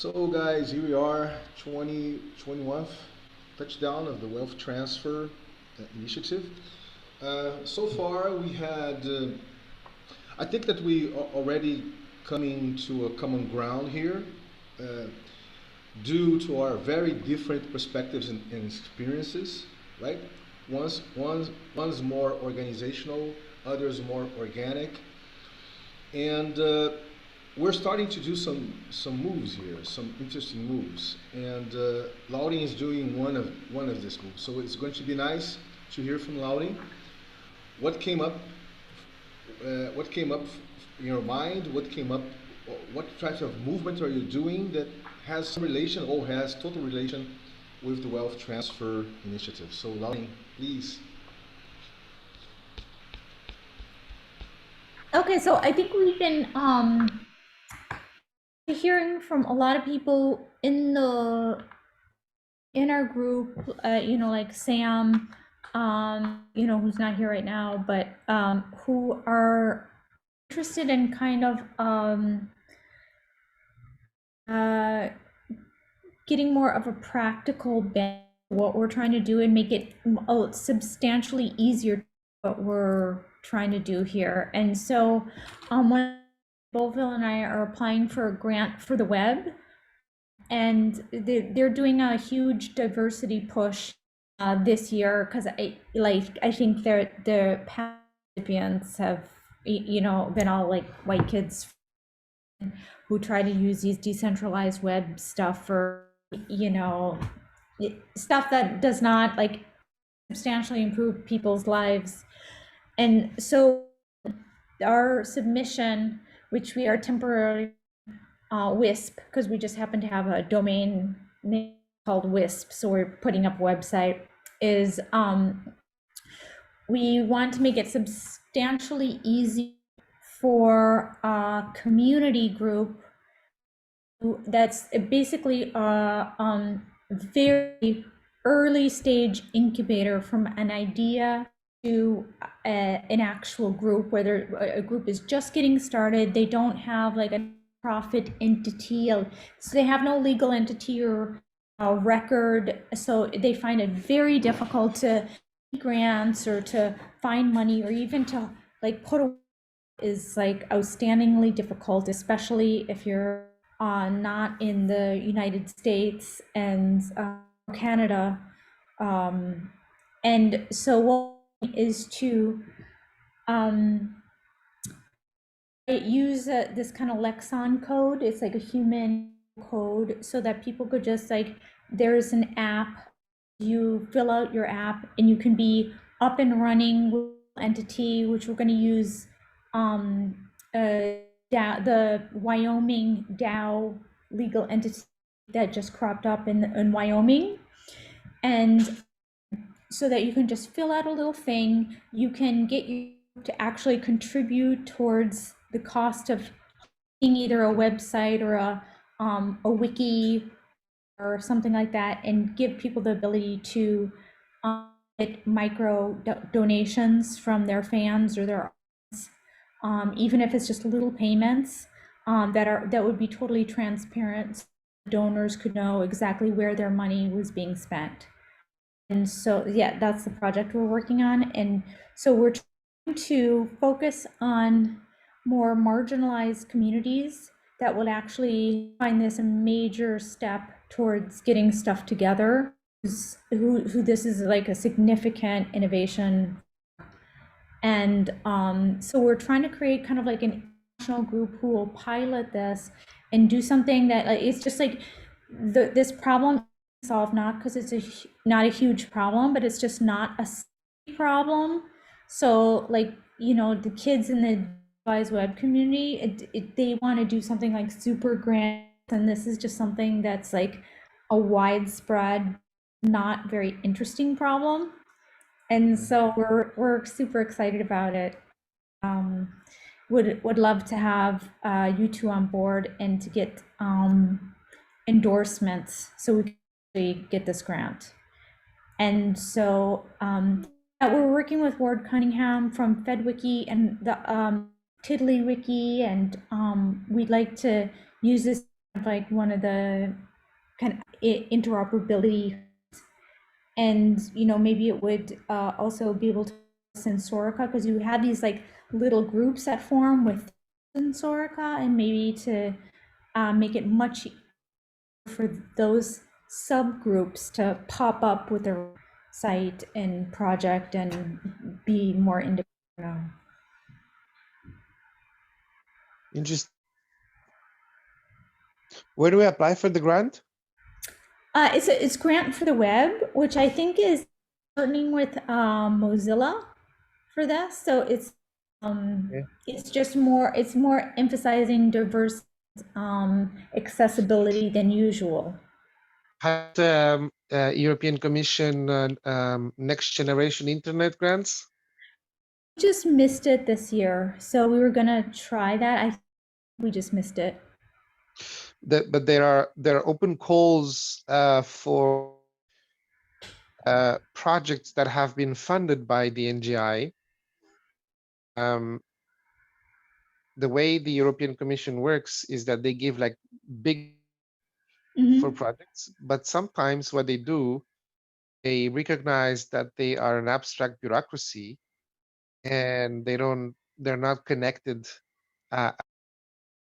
So guys, here we are, 2021th touchdown of the wealth transfer initiative. So far we had, I think that we are already coming to a common ground here uh, due to our very different perspectives and experiences, right? One's more organizational, others more organic, and we're starting to do some moves here, some interesting moves, and Louding is doing one of these moves. So it's going to be nice to hear from Louding. What came up? What came up in your mind? What came up? What types of movement are you doing that has some relation or has total relation with the wealth transfer initiative? So Louding, please. Okay, so I think we've been hearing from a lot of people in our group, like Sam, who's not here right now, but who are interested in kind of uh, getting more of a practical bend what we're trying to do and make it substantially easier what we're trying to do here. And so when Boville and I are applying for a grant for the web, and they're doing a huge diversity push this year because I think their recipients have been all like white kids who try to use these decentralized web stuff for stuff that does not like substantially improve people's lives. And so our submission, which we are temporarily WISP, because we just happen to have a domain name called WISP, so we're putting up a website, is we want to make it substantially easy for a community group that's basically a very early stage incubator from an idea to an actual group, whether a group is just getting started, they don't have like a profit entity, so they have no legal entity or record, so they find it very difficult to grants or to find money or even to like put a is like outstandingly difficult, especially if you're not in the United States and Canada. And so what is to use this kind of Lexon code. It's like a human code so that people could just like, there's an app, you fill out your app and you can be up and running with entity, which we're going to use the Wyoming DAO legal entity that just cropped up in Wyoming. And so that you can just fill out a little thing, you can get you to actually contribute towards the cost of either a website or a wiki or something like that, and give people the ability to get micro donations from their fans or their even if it's just little payments that would be totally transparent. Donors could know exactly where their money was being spent. And so, yeah, that's the project we're working on. And so we're trying to focus on more marginalized communities that will actually find this a major step towards getting stuff together, who this is like a significant innovation. And so we're trying to create kind of like an national group who will pilot this and do something that like, it's just like this problem solved, not because it's not a huge problem, but it's just not a problem. So like, the kids in the devised web community, they want to do something like super grand, and this is just something that's like a widespread, not very interesting problem. And so we're super excited about it. Would love to have you two on board and to get endorsements so we can get this grant. And so we're working with Ward Cunningham from FedWiki and the TiddlyWiki, and we'd like to use this like one of the kind of interoperability, and maybe it would also be able to Sensorica, because you have these like little groups that form with Sensorica, and maybe to make it much for those subgroups to pop up with their site and project and be more independent. Interesting. Where do we apply for the grant? It's grant for the web, which I think is partnering with Mozilla for this. So it's just more emphasizing diverse accessibility than usual. Had European Commission next generation internet grants? Just missed it this year, so we were gonna try that. We just missed it. But there are open calls for projects that have been funded by the NGI. The way the European Commission works is that they give like big for projects, but sometimes what they do, they recognize that they are an abstract bureaucracy and they're not connected.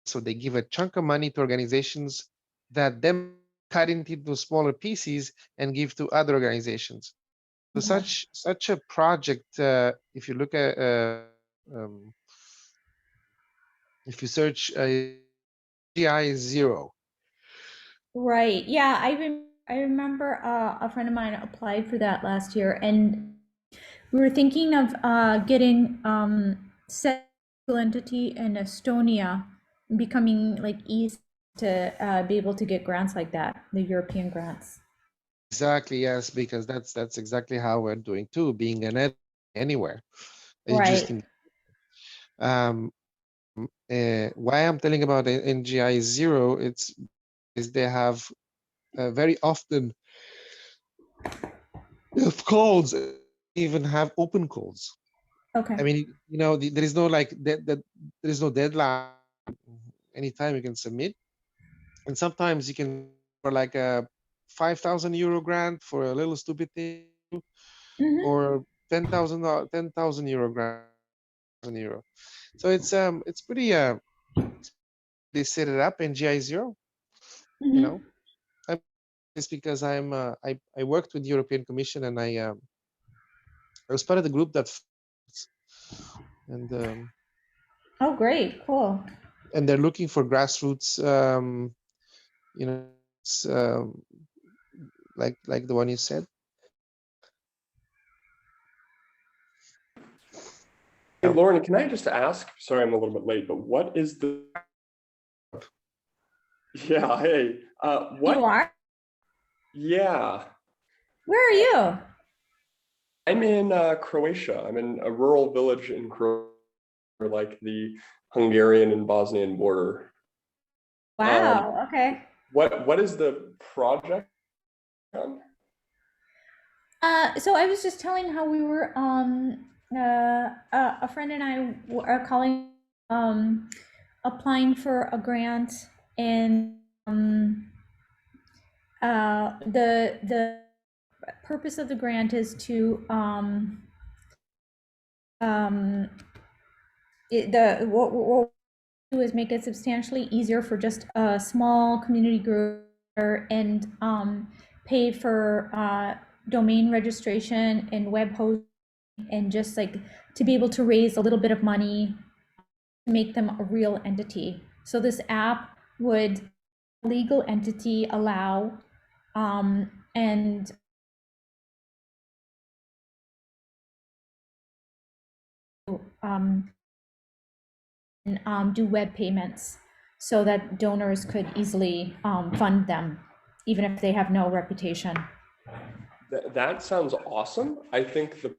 So they give a chunk of money to organizations that then cut into smaller pieces and give to other organizations. So such a project, if you look at, if you search GI 0. Right. Yeah, I remember a friend of mine applied for that last year, and we were thinking of getting set entity in Estonia, becoming like easy to be able to get grants like that, the European grants. Exactly, yes, because that's exactly how we're doing too, being an ed anywhere. Right. Why I'm telling about NGI 0, is they have very often calls, even have open calls. Okay. I mean, there is no like there is no deadline. Anytime you can submit, and sometimes you can for like a 5,000 euro grant for a little stupid thing, or 10,000 euro grant. €1,000. So it's pretty they set it up in GI 0. It's because I worked with the European Commission, and I was part of the group that and Oh, great, cool. And they're looking for grassroots it's, like the one you said. Hey, Lauren, can I just ask? Sorry, I'm a little bit late, but what is the? Yeah. Hey. What? You are? Yeah. Where are you? I'm in Croatia. I'm in a rural village in Croatia, like the Hungarian and Bosnian border. Wow. Okay. What is the project on? So I was just telling how we were a friend and I are calling applying for a grant, and the purpose of the grant is to what we'll do is make it substantially easier for just a small community group, and pay for domain registration and web hosting, and just like to be able to raise a little bit of money to make them a real entity. So this app would legal entity allow and do web payments so that donors could easily fund them, even if they have no reputation. That sounds awesome. I think the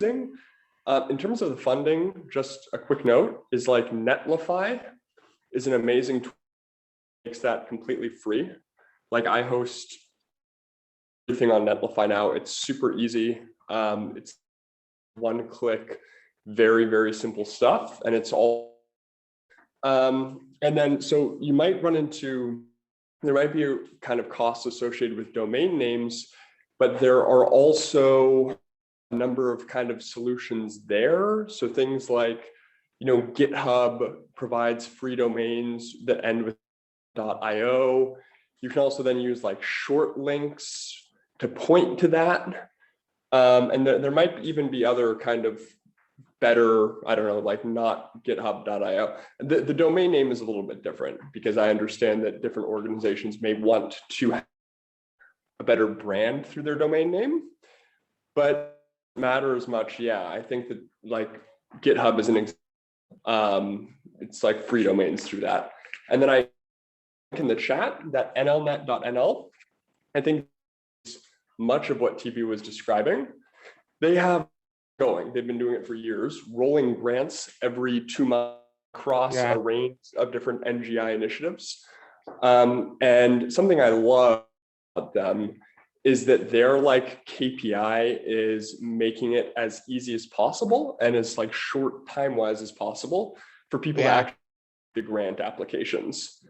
in terms of the funding, just a quick note is like Netlify is an amazing tool that makes that completely free. Like I host everything on Netlify now. It's super easy. It's one-click, very, very simple stuff, and it's all. And then, so you might run into, there might be a kind of costs associated with domain names, but there are also a number of kind of solutions there. So things like, GitHub provides free domains that end with .io. You can also then use like short links to point to that. And there might even be other kind of better, I don't know, like not github.io. The domain name is a little bit different because I understand that different organizations may want to have a better brand through their domain name, but it matters much. Yeah, I think that like GitHub is an example. It's like free domains through that. And then I in the chat that nlnet.nl, I think much of what TV was describing. They have they've been doing it for years, rolling grants every 2 months across a range of different NGI initiatives. And something I love about them is that their like KPI is making it as easy as possible and as like short time-wise as possible for people to actually do grant applications.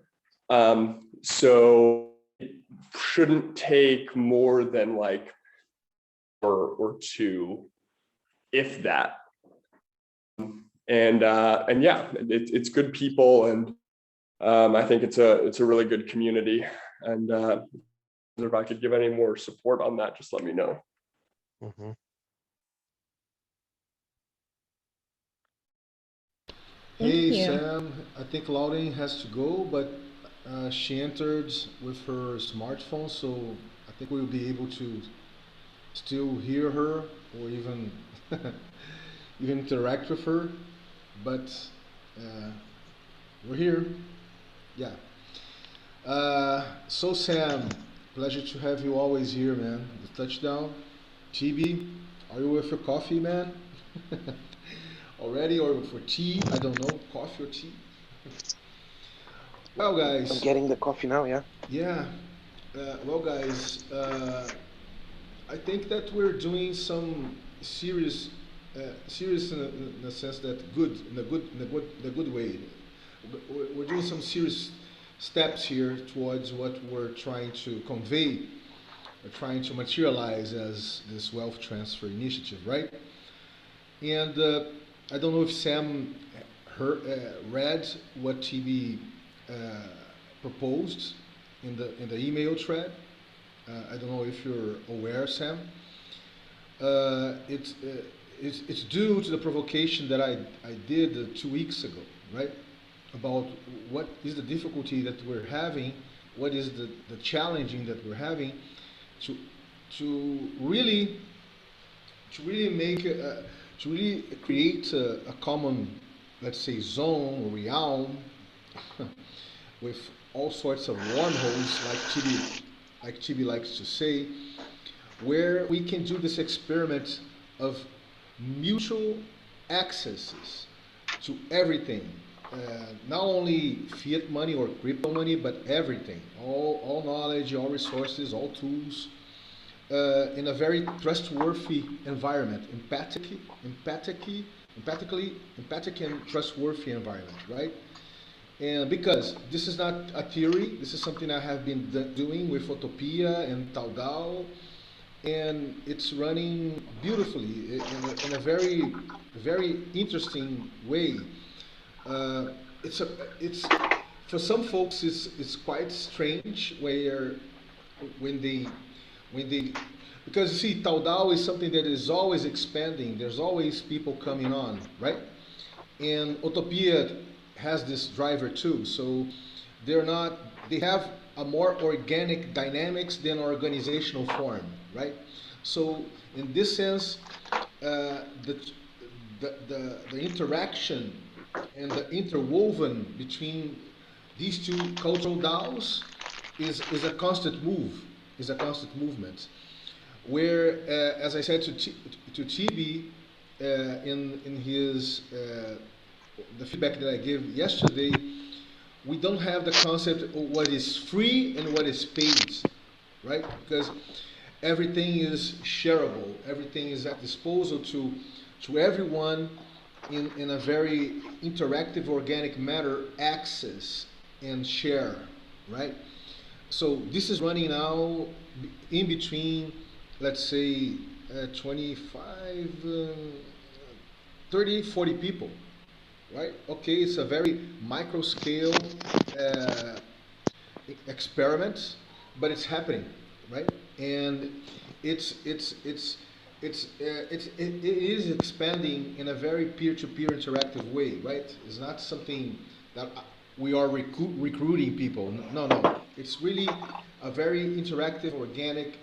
So it shouldn't take more than like or two, if that. And yeah, it's good people, and I think it's a really good community. And if I could give any more support on that, just let me know. Mm-hmm. Hey Sam, I think Lauren has to go, but she entered with her smartphone, so I think we'll be able to still hear her or even even interact with her. But we're here. Yeah. So Sam, pleasure to have you always here, man. The touchdown. TB, are you with your coffee, man? Already, or for tea? I don't know, coffee or tea. Well, guys. I'm getting the coffee now. Yeah. Yeah. Well, guys. I think that we're doing some serious in the sense that good, in the good way. We're doing some serious steps here towards what we're trying to convey, or trying to materialize as this wealth transfer initiative, right? And I don't know if Sam read what TB proposed in the email thread. I don't know if you're aware, Sam. It's due to the provocation that I did 2 weeks ago, right? About what is the difficulty that we're having, what is the challenging that we're having to really make to really create a common, let's say, zone or realm with all sorts of wormholes, like Chibi likes to say, where we can do this experiment of mutual accesses to everything, not only fiat money or crypto money, but everything, all knowledge, all resources, all tools, in a very trustworthy environment, empathic and trustworthy environment, right? And because this is not a theory, this is something I have been doing with Autopia and Taudao, and it's running beautifully in a very, very interesting way. It's for some folks it's quite strange when they because you see, Taudao is something that is always expanding. There's always people coming on, right? And Autopia has this driver too. So they have a more organic dynamics than organizational form, right? So in this sense, the interaction and the interwoven between these two cultural DAOs is a constant movement. Where, as I said to TB in his the feedback that I gave yesterday, we don't have the concept of what is free and what is paid, right? Because everything is shareable. Everything is at disposal to everyone in a very interactive, organic manner, access and share, right? So this is running now in between, let's say, 25, 30, 40 people, right? Okay, it's a very micro scale uh, experiment, but it's happening, right? And it's it's it's it is expanding in a very peer-to-peer interactive way, right? It's not something that we are recruiting people. No, no. It's really a very interactive, organic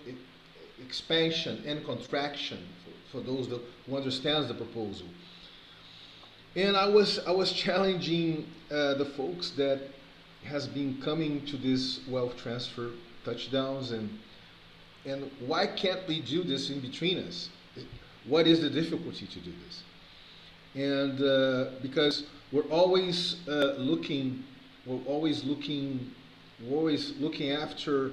expansion and contraction for those who understands the proposal. And I was challenging the folks that has been coming to this wealth transfer touchdowns, and why can't we do this in between us? What is the difficulty to do this? And because we're always looking, after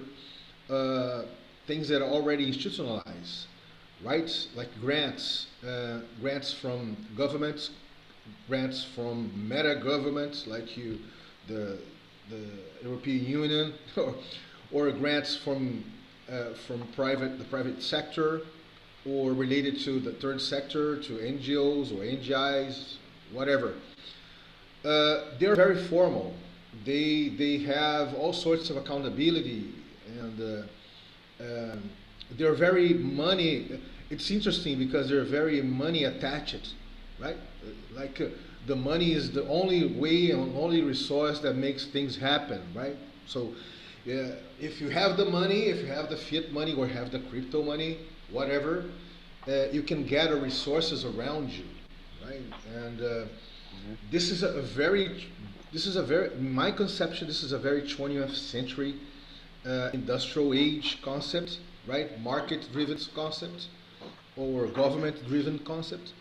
uh, things that are already institutionalized, right? Like grants from governments, grants from meta governments like the the European Union, or grants from the private sector, or related to the third sector, to NGOs or NGIs, whatever. They're very formal. They have all sorts of accountability, and they're very money. It's interesting because they're very money attached, right? Like the money is the only way and only resource that makes things happen, right? So, yeah, if you have the money, if you have the fiat money or have the crypto money, whatever, you can gather resources around you, right? And this is in my conception, this is a very 20th century industrial age concept, right? Market-driven concept or government-driven concept,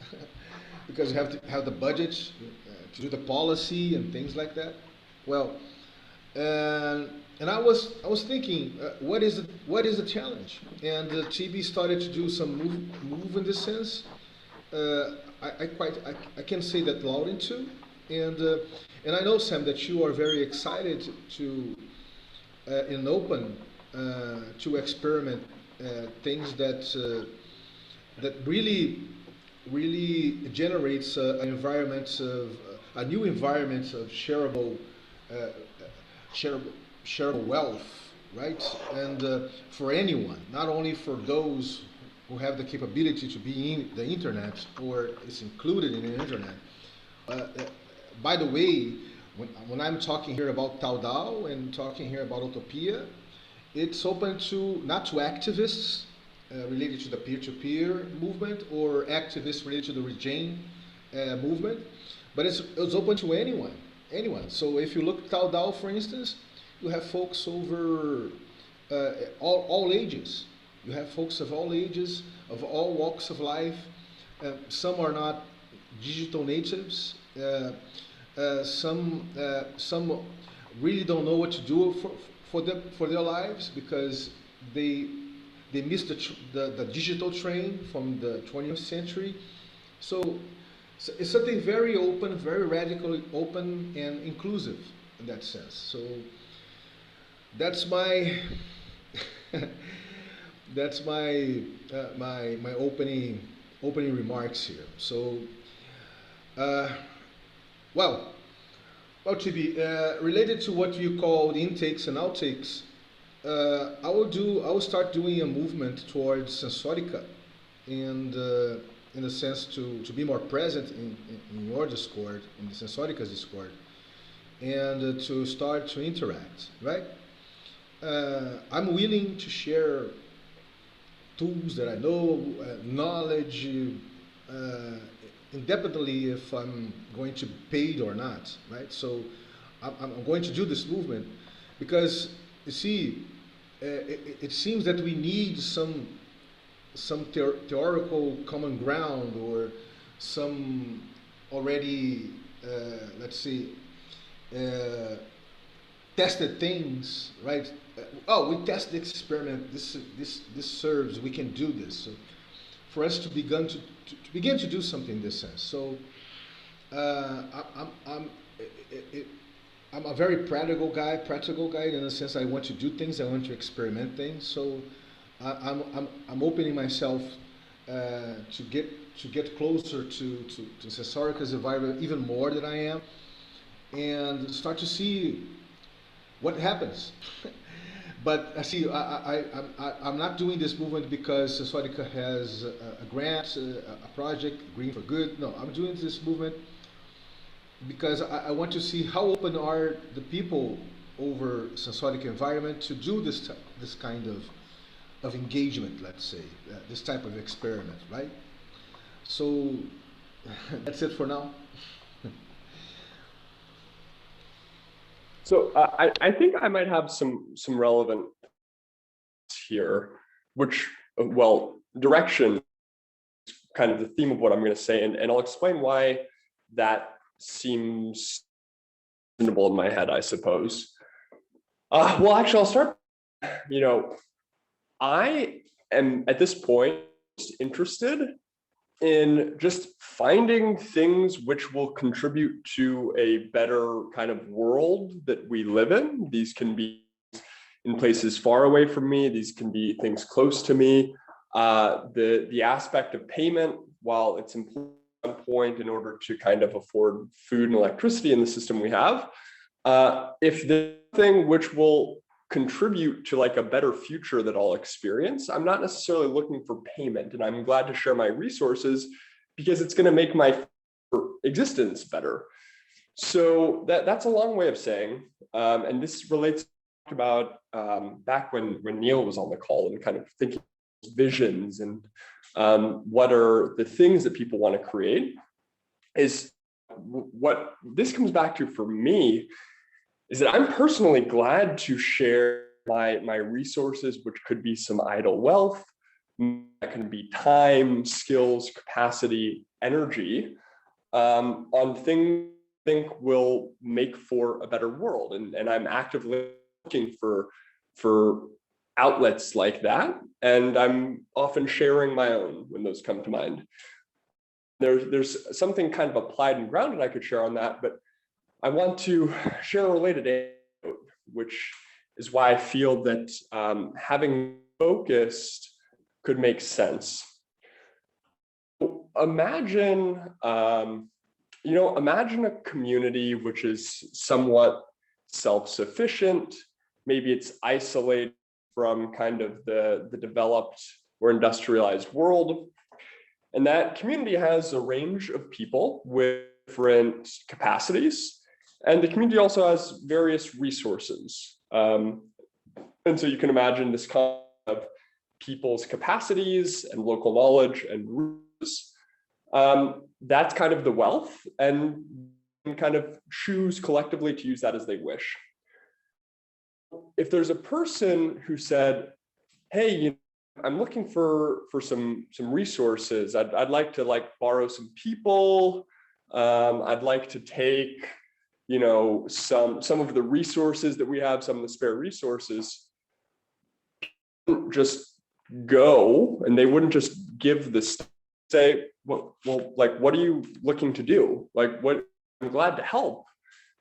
because you have to have the budget to do the policy and things like that. Well, and I was thinking, what is the challenge? And TB started to do some move in this sense. I can say that loud into, and I know, Sam, that you are very excited to and open to experiment things that really generates an environment of a new environment of uh, shareable, shareable wealth, right? And for anyone, not only for those who have the capability to be in the internet or is included in the internet. Uh, by the way, when I'm talking here about Taudao and talking here about Autopia, it's open to not to activists related to the peer-to-peer movement or activists related to the Regain movement, but it's open to anyone. So if you look at Taudao, for instance, you have folks over all ages. You have folks of all ages, of all walks of life. Some are not digital natives. Some really don't know what to do for their lives because they missed the digital train from the 20th century. So it's something very open, very radically open and inclusive in that sense. So that's my that's my opening remarks here. So uh, well, to be related to what you called intakes and outtakes, I will start doing a movement towards sensorica, and in a sense to be more present in your Discord, in the sensorica's Discord, and to start to interact, right? I'm willing to share tools that I know, knowledge, uh, independently if I'm going to be paid or not, right? So I'm going to do this movement because you see, it seems that we need some theoretical common ground or some already, let's see, tested things, right? oh, we test the experiment. This serves. We can do this. So for us to begin to do something in this sense. So I'm it, I'm a very practical guy in the sense I want to do things. I want to experiment things. So I'm opening myself to get closer to Cesarica's environment even more than I am, and start to see what happens. But I see, I'm not doing this movement because Sesorica has a grant, a project, Green for Good. No, I'm doing this movement because I want to see how open are the people over Sensoric environment to do this kind of engagement, let's say, this type of experiment, right? So that's it for now. So I think I might have some relevant here, which, well, direction is kind of the theme of what I'm going to say, and I'll explain why that seems reasonable in my head, I suppose. Well, actually, I'll start. You know, I am at this point interested in just finding things which will contribute to a better kind of world that we live in. These can be in places far away from me. These can be things close to me. The aspect of payment, while it's important at one point in order to kind of afford food and electricity in the system we have, if the thing which will contribute to like a better future that I'll experience, I'm not necessarily looking for payment, and I'm glad to share my resources because it's going to make my existence better. So that's a long way of saying, and this relates about back when Neil was on the call and kind of thinking visions and what are the things that people want to create, is what this comes back to for me is that I'm personally glad to share my resources, which could be some idle wealth, that can be time, skills, capacity, energy, on things I think will make for a better world. And I'm actively looking for outlets like that. And I'm often sharing my own when those come to mind. There's something kind of applied and grounded I could share on that, but I want to share a related anecdote, which is why I feel that having focused could make sense. Imagine, imagine a community which is somewhat self-sufficient. Maybe it's isolated from kind of the developed or industrialized world. And that community has a range of people with different capacities. And the community also has various resources. And so you can imagine this kind of people's capacities and local knowledge and roots. That's kind of the wealth, and kind of choose collectively to use that as they wish. If there's a person who said, hey, I'm looking for some resources. I'd like to borrow some people. I'd like to take some of the resources that we have, some of the spare resources, just go, and they wouldn't just give this, say, well, what are you looking to do? What, I'm glad to help.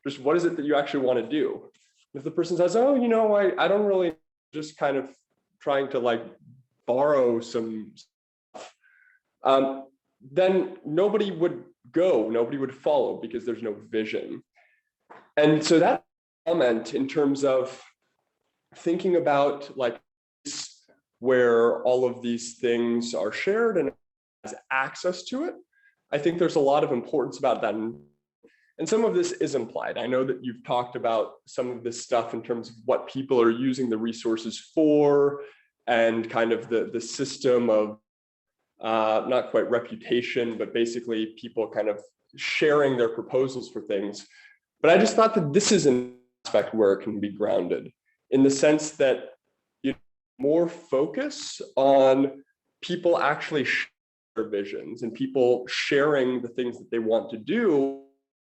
Just what is it that you actually want to do? If the person says, oh, I don't really, just kind of trying to borrow some stuff, then nobody would go, nobody would follow because there's no vision. And so that comment in terms of thinking about where all of these things are shared and has access to it, I think there's a lot of importance about that. And some of this is implied. I know that you've talked about some of this stuff in terms of what people are using the resources for, and kind of the system of not quite reputation, but basically people kind of sharing their proposals for things. But I just thought that this is an aspect where it can be grounded in the sense that more focus on people actually sharing their visions and people sharing the things that they want to do.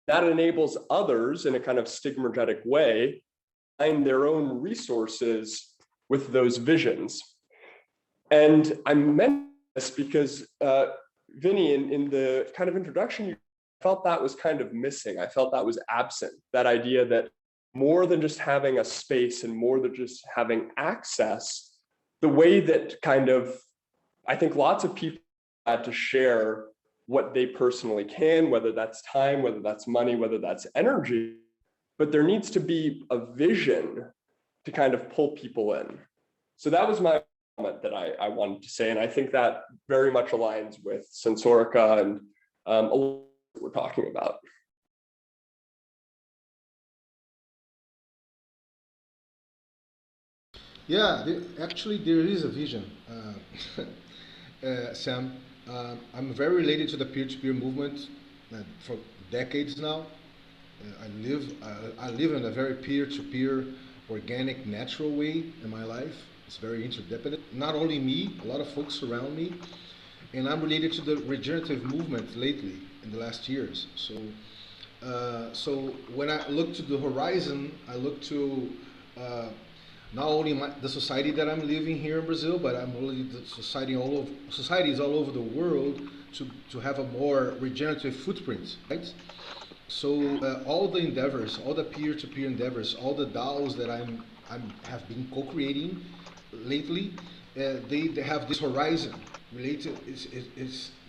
That enables others in a kind of stigmatic way align their own resources with those visions. And I meant this because Vinny, in the kind of introduction, you felt that was kind of missing. I felt that was absent, that idea that more than just having a space and more than just having access, the way that kind of, I think lots of people had to share what they personally can, whether that's time, whether that's money, whether that's energy, but there needs to be a vision to kind of pull people in. So that was my comment that I wanted to say, and I think that very much aligns with Sensorica and what we're talking about. Yeah, actually there is a vision, Sam. I'm very related to the peer-to-peer movement for decades now. I live in a very peer-to-peer, organic, natural way in my life. It's very interdependent. Not only me, a lot of folks around me, and I'm related to the regenerative movement lately in the last years. So when I look to the horizon, I look to not only the society that I'm living here in Brazil, but I'm really the societies all over the world to have a more regenerative footprint, right? So all the endeavors, all the peer-to-peer endeavors, all the DAOs that I have been co-creating lately, they have this horizon related.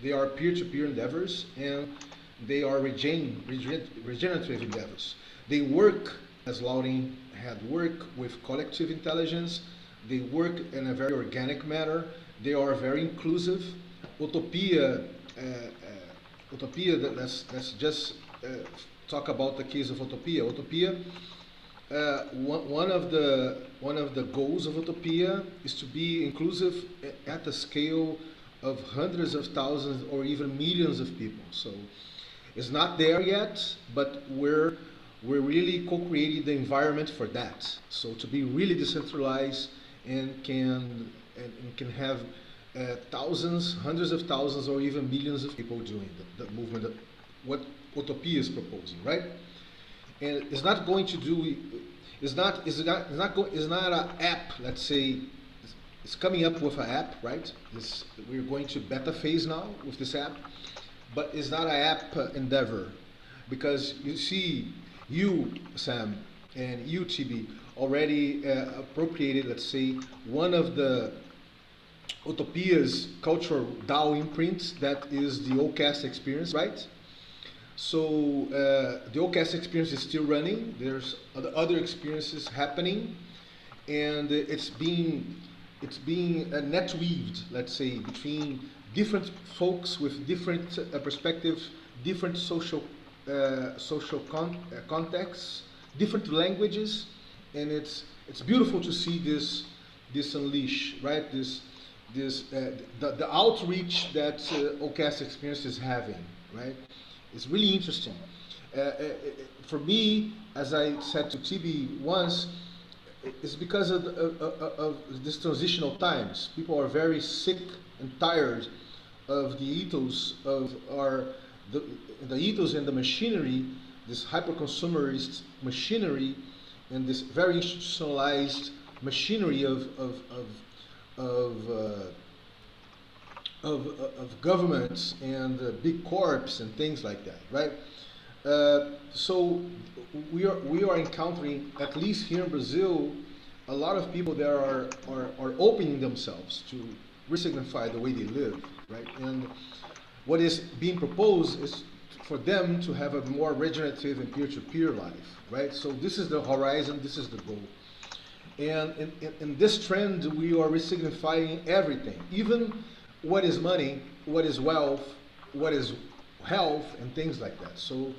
They are peer-to-peer endeavors and they are regenerative endeavors. They work, as Lauren had worked, with collective intelligence. They work in a very organic manner. They are very inclusive. Autopia, let's just talk about the case of Autopia. Autopia, one of the goals of Autopia is to be inclusive at the scale of hundreds of thousands or even millions of people. So it's not there yet, but we're really co-creating the environment for that. So to be really decentralized and can have thousands, hundreds of thousands, or even millions of people doing the movement, what Autopia is proposing, right? And it's not going to do. It's not an app. Let's say it's coming up with an app, right? We're going to beta phase now with this app, but it's not an app endeavor, because you see, you, Sam, and you, TB, already appropriated, let's say, one of the Utopia's cultural DAO imprints, that is the OCAST experience, right? So the OCAST experience is still running. There's other experiences happening, and it's being net weaved, let's say, between different folks with different perspectives, different social contexts, different languages, and it's beautiful to see this unleash, right? The outreach that OCAST experience is having, right? It's really interesting. For me, as I said to TB once, it's because of this transitional times. People are very sick and tired of the ethos of the ethos and the machinery, this hyper-consumerist machinery, and this very institutionalized machinery of governments and big corps and things like that, right? So we are encountering, at least here in Brazil, a lot of people that are opening themselves to resignify the way they live, right? And what is being proposed is for them to have a more regenerative and peer-to-peer life, right? So this is the horizon, this is the goal. And in this trend, we are resignifying everything, even what is money, what is wealth, what is health, and things like that. So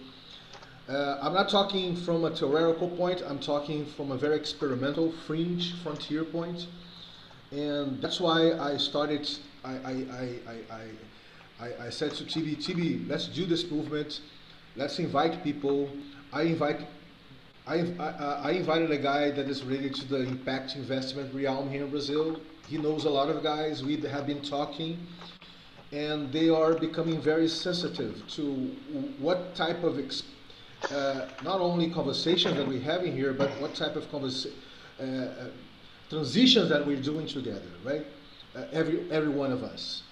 I'm not talking from a theoretical point, I'm talking from a very experimental, fringe, frontier point. And that's why I started, I said to TB, let's do this movement, let's invite people. I invited a guy that is related to the impact investment realm here in Brazil. He knows a lot of guys. We have been talking, and they are becoming very sensitive to what type of not only conversations that we're having here, but what type of transitions that we're doing together, right? Every one of us.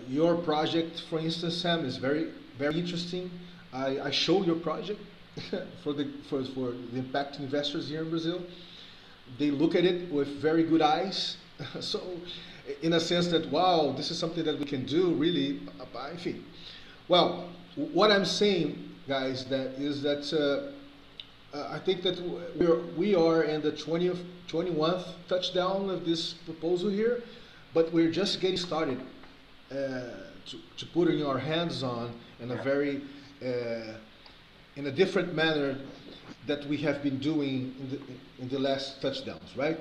Your project, for instance, Sam, is very interesting. I show your project for the impact investors here in Brazil. They look at it with very good eyes. So, in a sense that wow, this is something that we can do really. I think. Well, what I'm saying, guys, I think that we are in the 21st touchdown of this proposal here, but we're just getting started to putting our hands on in a very in a different manner that we have been doing in the last touchdowns, right?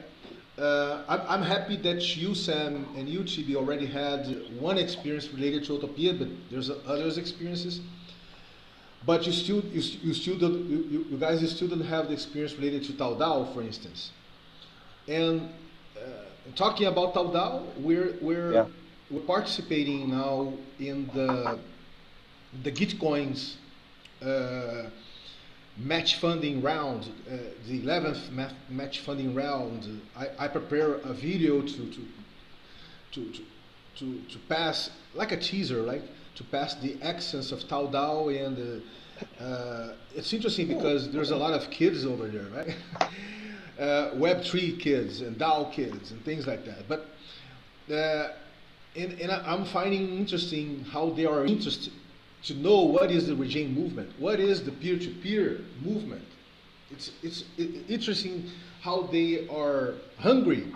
I'm happy that you, Sam, and you, Chibi, already had one experience related to Autopia, but there's others experiences. But you guys still don't have the experience related to Taudao, for instance. And talking about Taudao, we're participating now in the Gitcoins match funding round, the 11th match funding round. I prepare a video to pass, like a teaser, like to pass the accents of Taudao, and it's interesting because there's a lot of kids over there, right? Web3 kids and DAO kids and things like that. But and I'm finding interesting how they are interested to know what is the regime movement, what is the peer-to-peer movement. It's interesting how they are hungry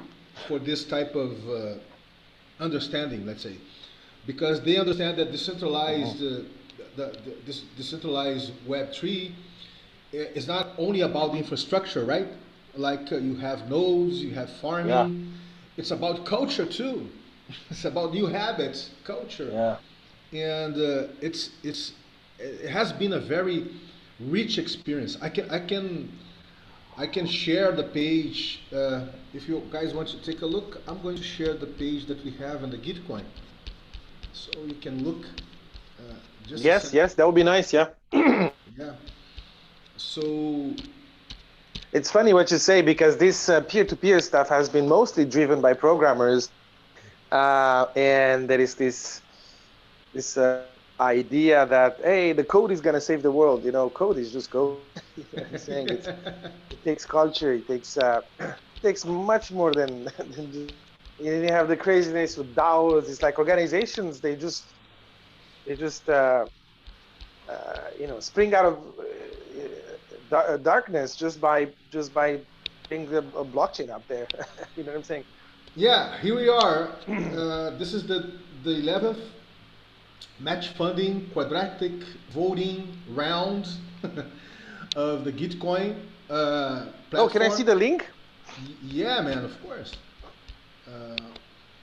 for this type of understanding, let's say, because they understand that decentralized this decentralized Web3 is not only about the infrastructure, right? Like you have nodes, you have farming. Yeah. It's about culture too. It's about new habits, culture. Yeah. And it has been a very rich experience. I can share the page if you guys want to take a look. I'm going to share the page that we have on the Gitcoin, so you can look. Just Yes, that would be nice. Yeah. Yeah. So It's funny what you say, because this peer-to-peer stuff has been mostly driven by programmers, and there is this idea that, hey, the code is going to save the world. You know, code is just code. You know what I'm saying? It takes culture. It takes much more than just, you have the craziness with DAOs. It's like organizations, they just spring out of darkness just by putting a blockchain up there. You know what I'm saying? yeah, here we are. This is the 11th match funding quadratic voting round of the Gitcoin platform. Oh, can I see the link? Yeah, man, of course.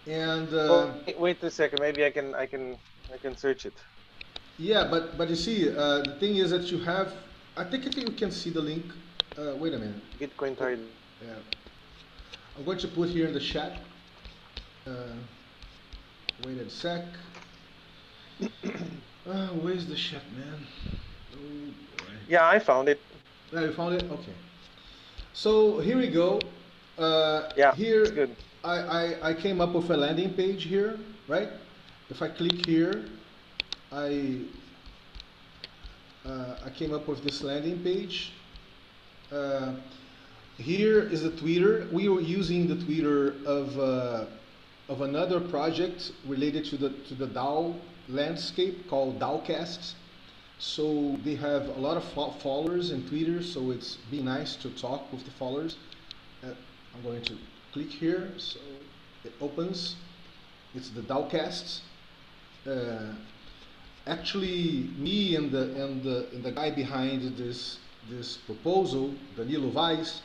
Wait a second. Maybe I can search it. Yeah, but you see, the thing is that you have. I think you can see the link. Wait a minute. Gitcoin target. Yeah. I'm going to put here in the chat. Wait a sec. Where's the chat, man? Oh, boy. Yeah, I found it. Yeah, you found it? Okay. So here we go. Yeah, here it's good. I came up with a landing page here, right? If I click here, I came up with this landing page. Here is the Twitter. We were using the Twitter of another project related to the DAO landscape called DAOcast. So they have a lot of followers in Twitter, so it's be nice to talk with the followers. I'm going to click here, so it opens. It's the DAOcast. Actually, me and the guy behind this proposal, Danilo Vaz,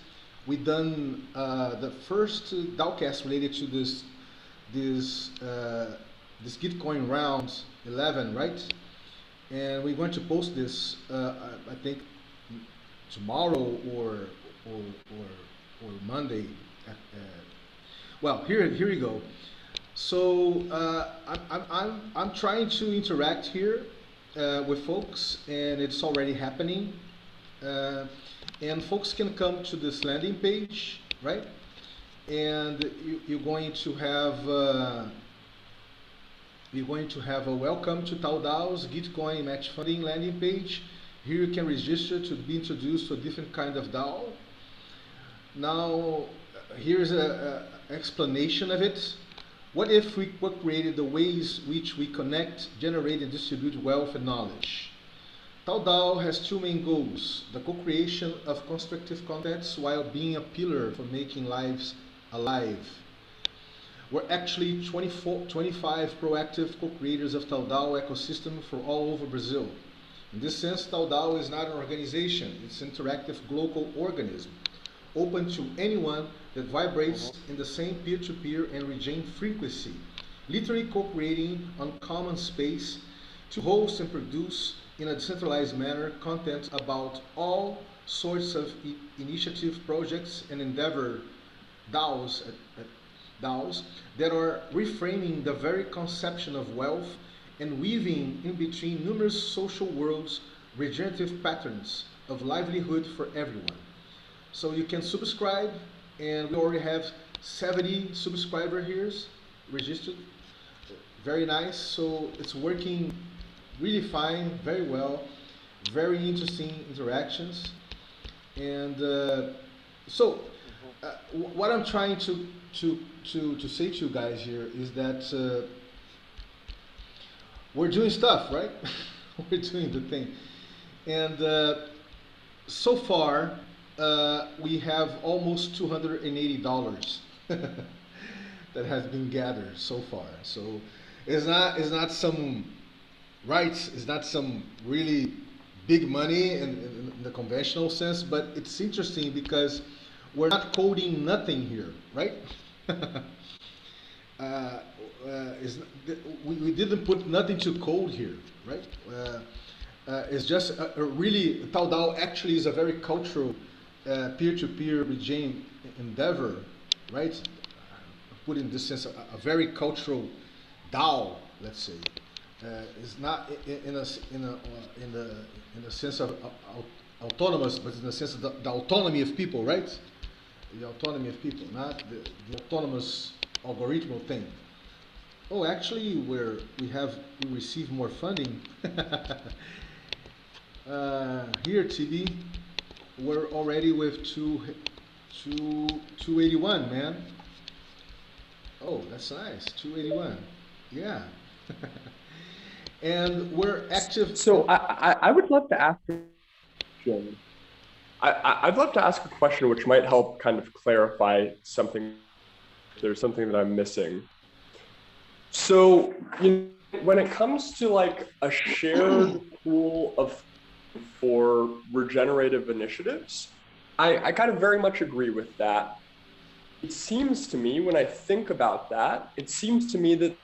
we done the first DAOcast related to this Gitcoin round 11, right? And we're going to post this, I think, tomorrow or Monday. Well, here you go. So I'm trying to interact here. with folks, and it's already happening. And folks can come to this landing page, right? And you're going to have a welcome to TauDAO's Gitcoin match funding landing page. Here you can register to be introduced to a different kind of DAO. Now, here's an explanation of it. What if we created the ways which we connect, generate, and distribute wealth and knowledge? TauDAO has two main goals: the co-creation of constructive contents while being a pillar for making lives alive. We're actually 25 proactive co-creators of TauDAO ecosystem for all over Brazil. In this sense, TauDAO is not an organization, it's an interactive global organism, open to anyone that vibrates in the same peer-to-peer and regime frequency, literally co-creating on common space to host and produce in a decentralized manner content about all sorts of initiative projects and endeavor DAOs that are reframing the very conception of wealth and weaving in between numerous social worlds regenerative patterns of livelihood for everyone. So you can subscribe, and we already have 70 subscriber here registered. Very nice. So it's working really fine, very well, very interesting interactions. And what I'm trying to say to you guys here is that we're doing stuff, right? We're doing the thing. And so far, we have almost $280 that has been gathered so far. So it's not some it's not some really big money in the conventional sense, but it's interesting because we're not coding nothing here, right? We didn't put nothing to code here, right? It's just really, TauDAO actually is a very cultural peer-to-peer regime endeavor, right? Put in this sense, a very cultural DAO, let's say. It's not in the sense of autonomous, but in the sense of the autonomy of people, right? The autonomy of people, not the autonomous algorithmal thing. Oh, actually, we receive more funding. Here, TB, we're already with 281, man. Oh, that's nice, 281. Yeah. And we're active. So I would love to ask a question. I'd love to ask a question which might help kind of clarify something. If there's something that I'm missing. So when it comes to like a shared pool for regenerative initiatives, I kind of very much agree with that. It seems to me, when I think about that, it seems to me that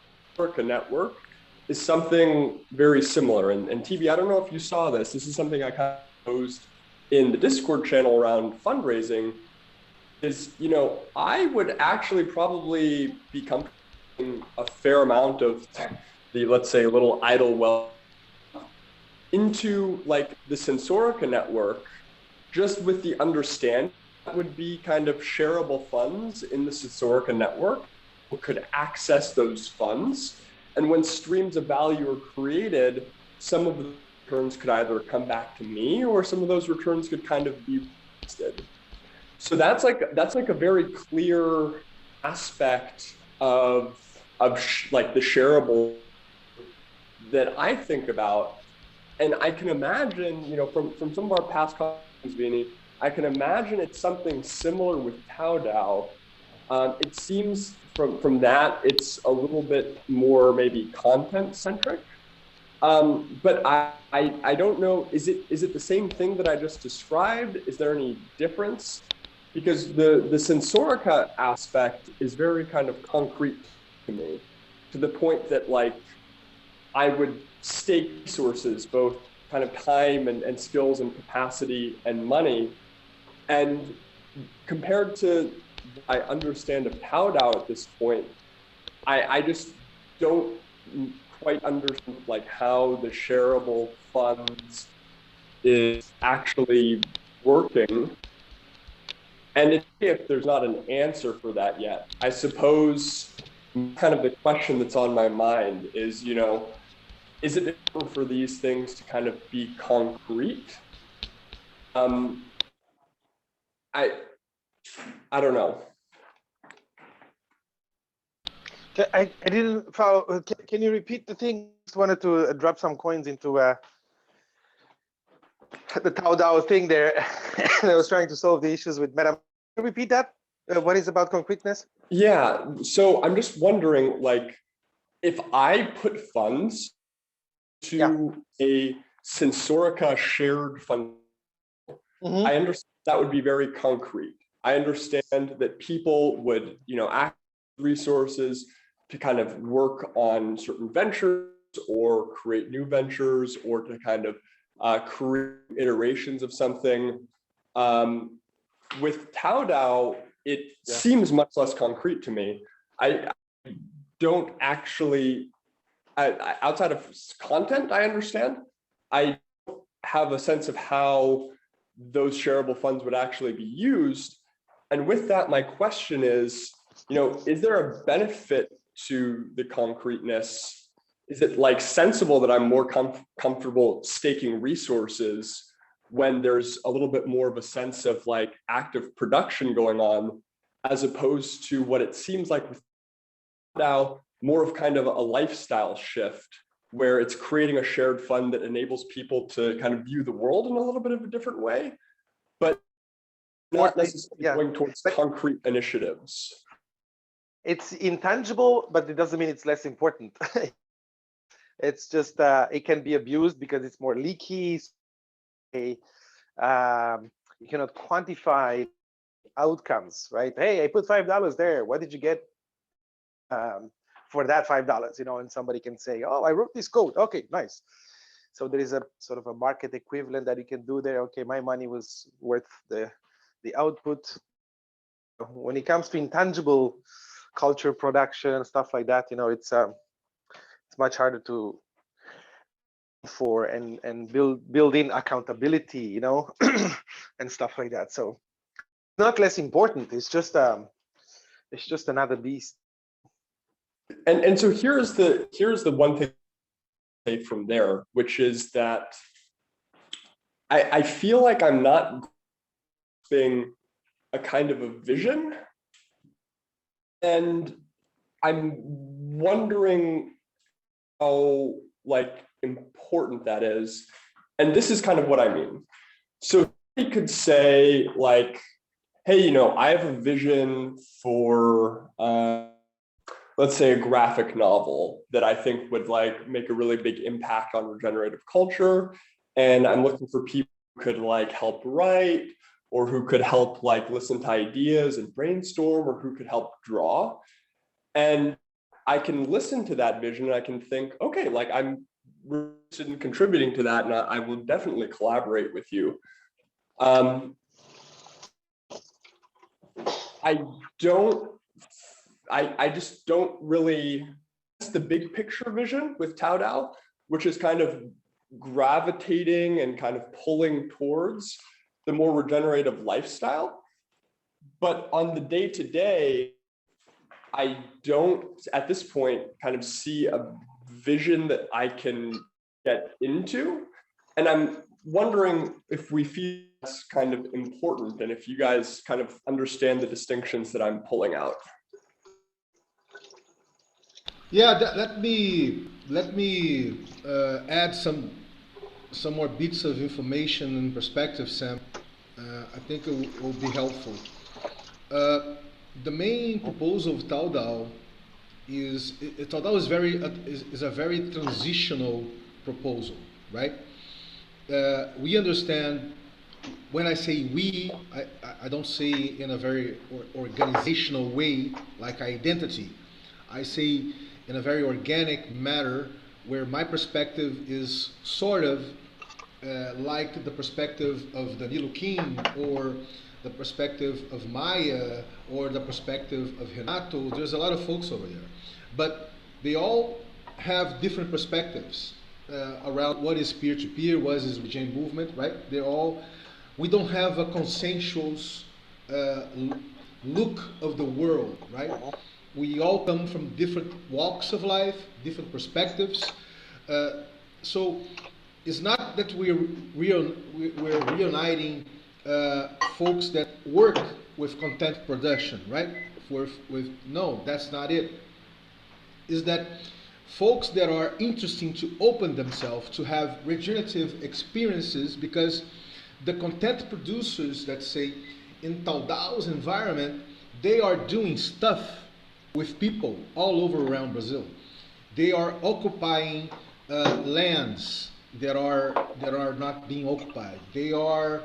a network is something very similar. And TB, I don't know if you saw this. This is something I kind of posed in the Discord channel around fundraising. Is, I would actually probably be comfortable a fair amount of the, let's say, little idle wealth into like the Sensorica network, just with the understanding that would be kind of shareable funds in the Sensorica network, who could access those funds. And when streams of value are created, some of the returns could either come back to me, or some of those returns could kind of be invested. So that's like a very clear aspect of like the shareable that I think about. And I can imagine, from some of our past conversations, Vini, I can imagine it's something similar with TauDAO. It seems from that, it's a little bit more maybe content centric. But I don't know, is it the same thing that I just described? Is there any difference? Because the Sensorica aspect is very kind of concrete to me, to the point that like I would stake resources, both kind of time and skills and capacity and money. And compared to what I understand of TauDAO at this point, I just don't quite understand like how the shareable funds is actually working. And if there's not an answer for that yet, I suppose kind of the question that's on my mind is, is it important for these things to kind of be concrete? I don't know. I didn't follow. Can you repeat the thing? Just wanted to drop some coins into the Tao Dao thing there. And I was trying to solve the issues with Meta. Can you repeat that? What is about concreteness? Yeah. So I'm just wondering, like, if I put funds to a Sensorica shared fund, I understand that would be very concrete. I understand that people would, act resources to kind of work on certain ventures or create new ventures or to kind of create iterations of something. With Tao Dao, it seems much less concrete to me. I don't actually, outside of content, I understand. I don't have a sense of how those shareable funds would actually be used. And with that, my question is, is there a benefit to the concreteness? Is it like sensible that I'm more comfortable staking resources when there's a little bit more of a sense of like active production going on, as opposed to what it seems like with now more of kind of a lifestyle shift where it's creating a shared fund that enables people to kind of view the world in a little bit of a different way, but not necessarily going towards concrete initiatives. It's intangible, but it doesn't mean it's less important. It's just it can be abused because it's more leaky. You cannot quantify outcomes, right? Hey, I put $5 there. What did you get for that $5? And somebody can say, oh, I wrote this code. Okay, nice. So there is a sort of a market equivalent that you can do there. Okay, my money was worth the output. When it comes to intangible culture production, stuff like that, it's much harder to for and build in accountability, and stuff like that. So not less important. It's just another beast. And so here's the one thing I say from there, which is that I feel like I'm not being a kind of a vision, and I'm wondering how like important that is. And this is kind of what I mean. So you could say like, hey, I have a vision for let's say a graphic novel that I think would like make a really big impact on regenerative culture. And I'm looking for people who could like help write, or who could help like listen to ideas and brainstorm, or who could help draw. And I can listen to that vision and I can think, okay, like I'm interested in contributing to that, and I will definitely collaborate with you. I just don't really, that's the big picture vision with Tao Dao, which is kind of gravitating and kind of pulling towards the more regenerative lifestyle. But on the day-to-day, I don't, at this point, kind of see a vision that I can get into. And I'm wondering if we feel that's kind of important, and if you guys kind of understand the distinctions that I'm pulling out. Yeah, let me add some more bits of information and perspective, Sam. I think it will be helpful. The main proposal of Tao Dao is Tao Dao is a very transitional proposal, right? We understand. When I say we, I don't say in a very organizational way like identity. I say in a very organic manner where my perspective is sort of like the perspective of Danilo King, or the perspective of Maya, or the perspective of Renato. There's a lot of folks over there. But they all have different perspectives around what is peer-to-peer, what is regime movement, right? We don't have a consensus look of the world, right? We all come from different walks of life, different perspectives. So it's not that we're reuniting folks that work with content production, right? No, that's not it. Is that folks that are interesting to open themselves to have regenerative experiences, because the content producers that say in Taudau's environment, they are doing stuff with people all over around Brazil. They are occupying lands that are not being occupied. They are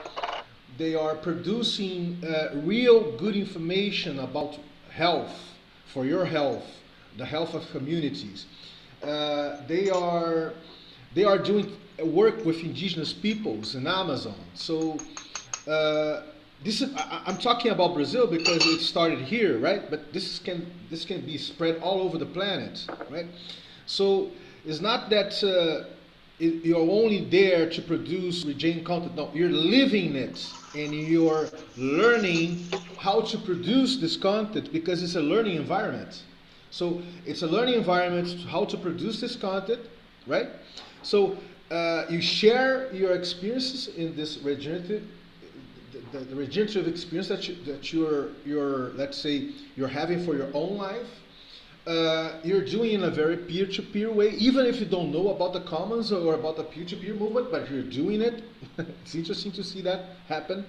producing real good information about health, for your health, the health of communities. They are doing work with indigenous peoples in Amazon. So I'm talking about Brazil because it started here, right? But this can be spread all over the planet, right? So it's not that you're only there to produce regen content. No, you're living it, and you're learning how to produce this content because it's a learning environment. So it's a learning environment how to produce this content, right? So you share your experiences in this regenerative, the regenerative experience that you're let's say you're having for your own life. You're doing in a very peer-to-peer way, even if you don't know about the commons or about the peer-to-peer movement, but you're doing it. It's interesting to see that happen.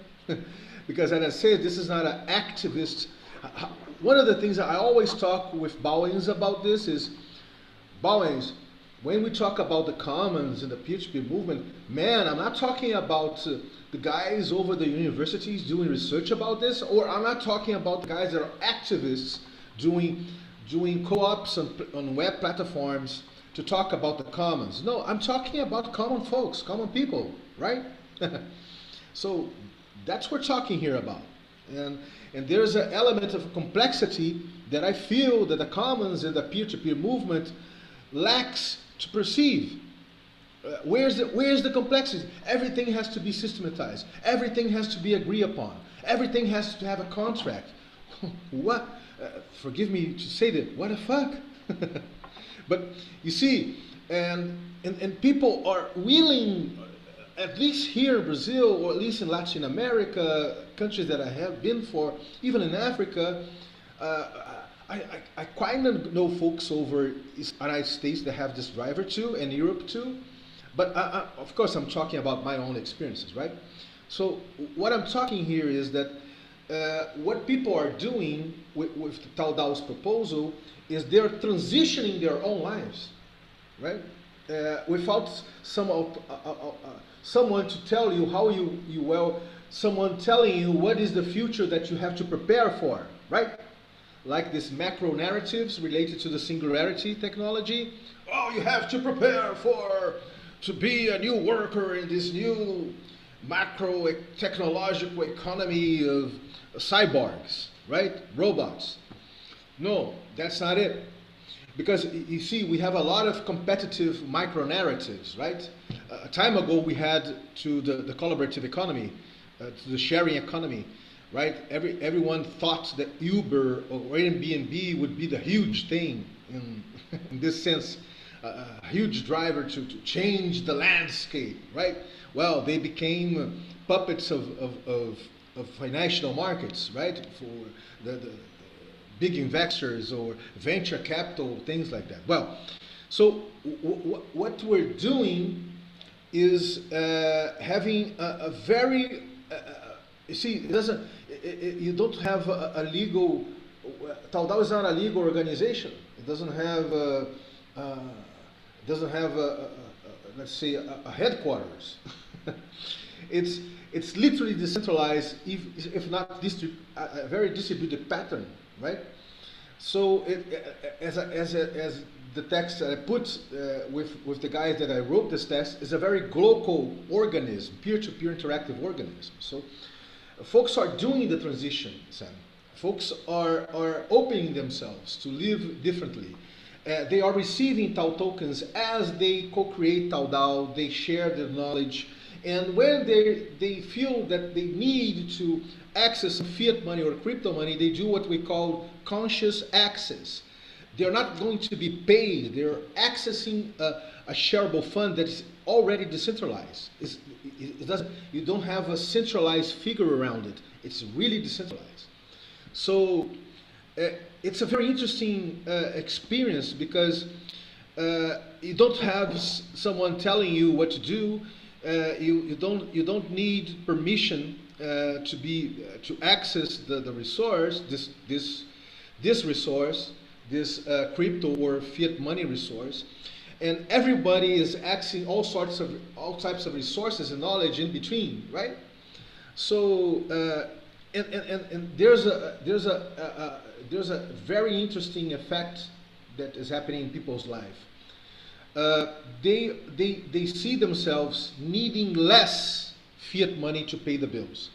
Because as I said, this is not an activist. One of the things that I always talk with Bowens about this is, Bowens, when we talk about the commons and the peer-to-peer movement, man, I'm not talking about the guys over the universities doing research about this, or I'm not talking about the guys that are activists doing co-ops on web platforms to talk about the commons. No, I'm talking about common folks, common people, right? So that's what we're talking here about. And there's an element of complexity that I feel that the commons and the peer-to-peer movement lacks to perceive. Where's the complexity? Everything has to be systematized. Everything has to be agreed upon. Everything has to have a contract. What? Forgive me to say that. What the fuck? But you see, and people are willing, at least here in Brazil, or at least in Latin America, countries that I have been for, even in Africa, I kind of know folks over the United States that have this driver too, and Europe too. But of course, I'm talking about my own experiences, right? So what I'm talking here is that what people are doing with Taudau's proposal is they're transitioning their own lives, right? Without someone to tell you how someone telling you what is the future that you have to prepare for, right? Like these macro narratives related to the singularity technology. Oh, you have to prepare to be a new worker in this new macro technological economy of cyborgs, right? Robots. No, that's not it. Because you see, we have a lot of competitive micro narratives, right? A time ago, we had to the collaborative economy, to the sharing economy, right? Everyone thought that Uber or Airbnb would be the huge thing in this sense, a huge driver to change the landscape, right? Well, they became puppets of financial markets, right? For the big investors or venture capital, things like that. Well, so what we're doing is having a very, you see, you don't have a legal, Taudau is not a legal organization. It doesn't have let's say a headquarters. It's literally decentralized, if not a very distributed pattern, right? So as the text that I put with the guys that I wrote this text is a very global organism, peer-to-peer interactive organism. So folks are doing the transition, Sam. Folks are opening themselves to live differently. They are receiving Tau tokens as they co-create Tau DAO, they share their knowledge, and when they feel that they need to access fiat money or crypto money, they do what we call conscious access. They're not going to be paid, they're accessing a shareable fund that is already decentralized. You don't have a centralized figure around it, it's really decentralized. So it's a very interesting experience because you don't have someone telling you what to do. You don't need permission to access the resource, this resource, this crypto or fiat money resource, and everybody is accessing all types of resources and knowledge in between, right? So and there's a very interesting effect that is happening in people's life. They see themselves needing less fiat money to pay the bills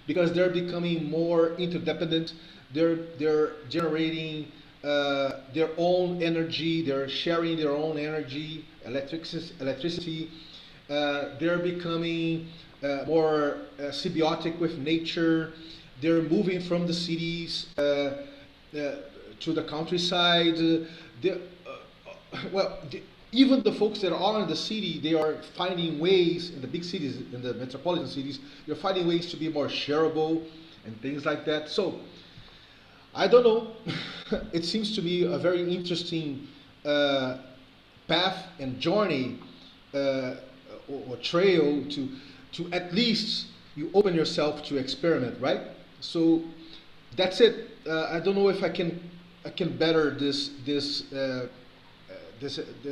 because they're becoming more interdependent. They're generating their own energy. They're sharing their own energy, electricity. They're becoming more symbiotic with nature. They're moving from the cities to the countryside. Even the folks that are in the city, they are finding ways, in the big cities, in the metropolitan cities, they're finding ways to be more shareable and things like that. So, I don't know. It seems to be a very interesting path and journey or trail to at least you open yourself to experiment, right? So that's it. I don't know if I can better this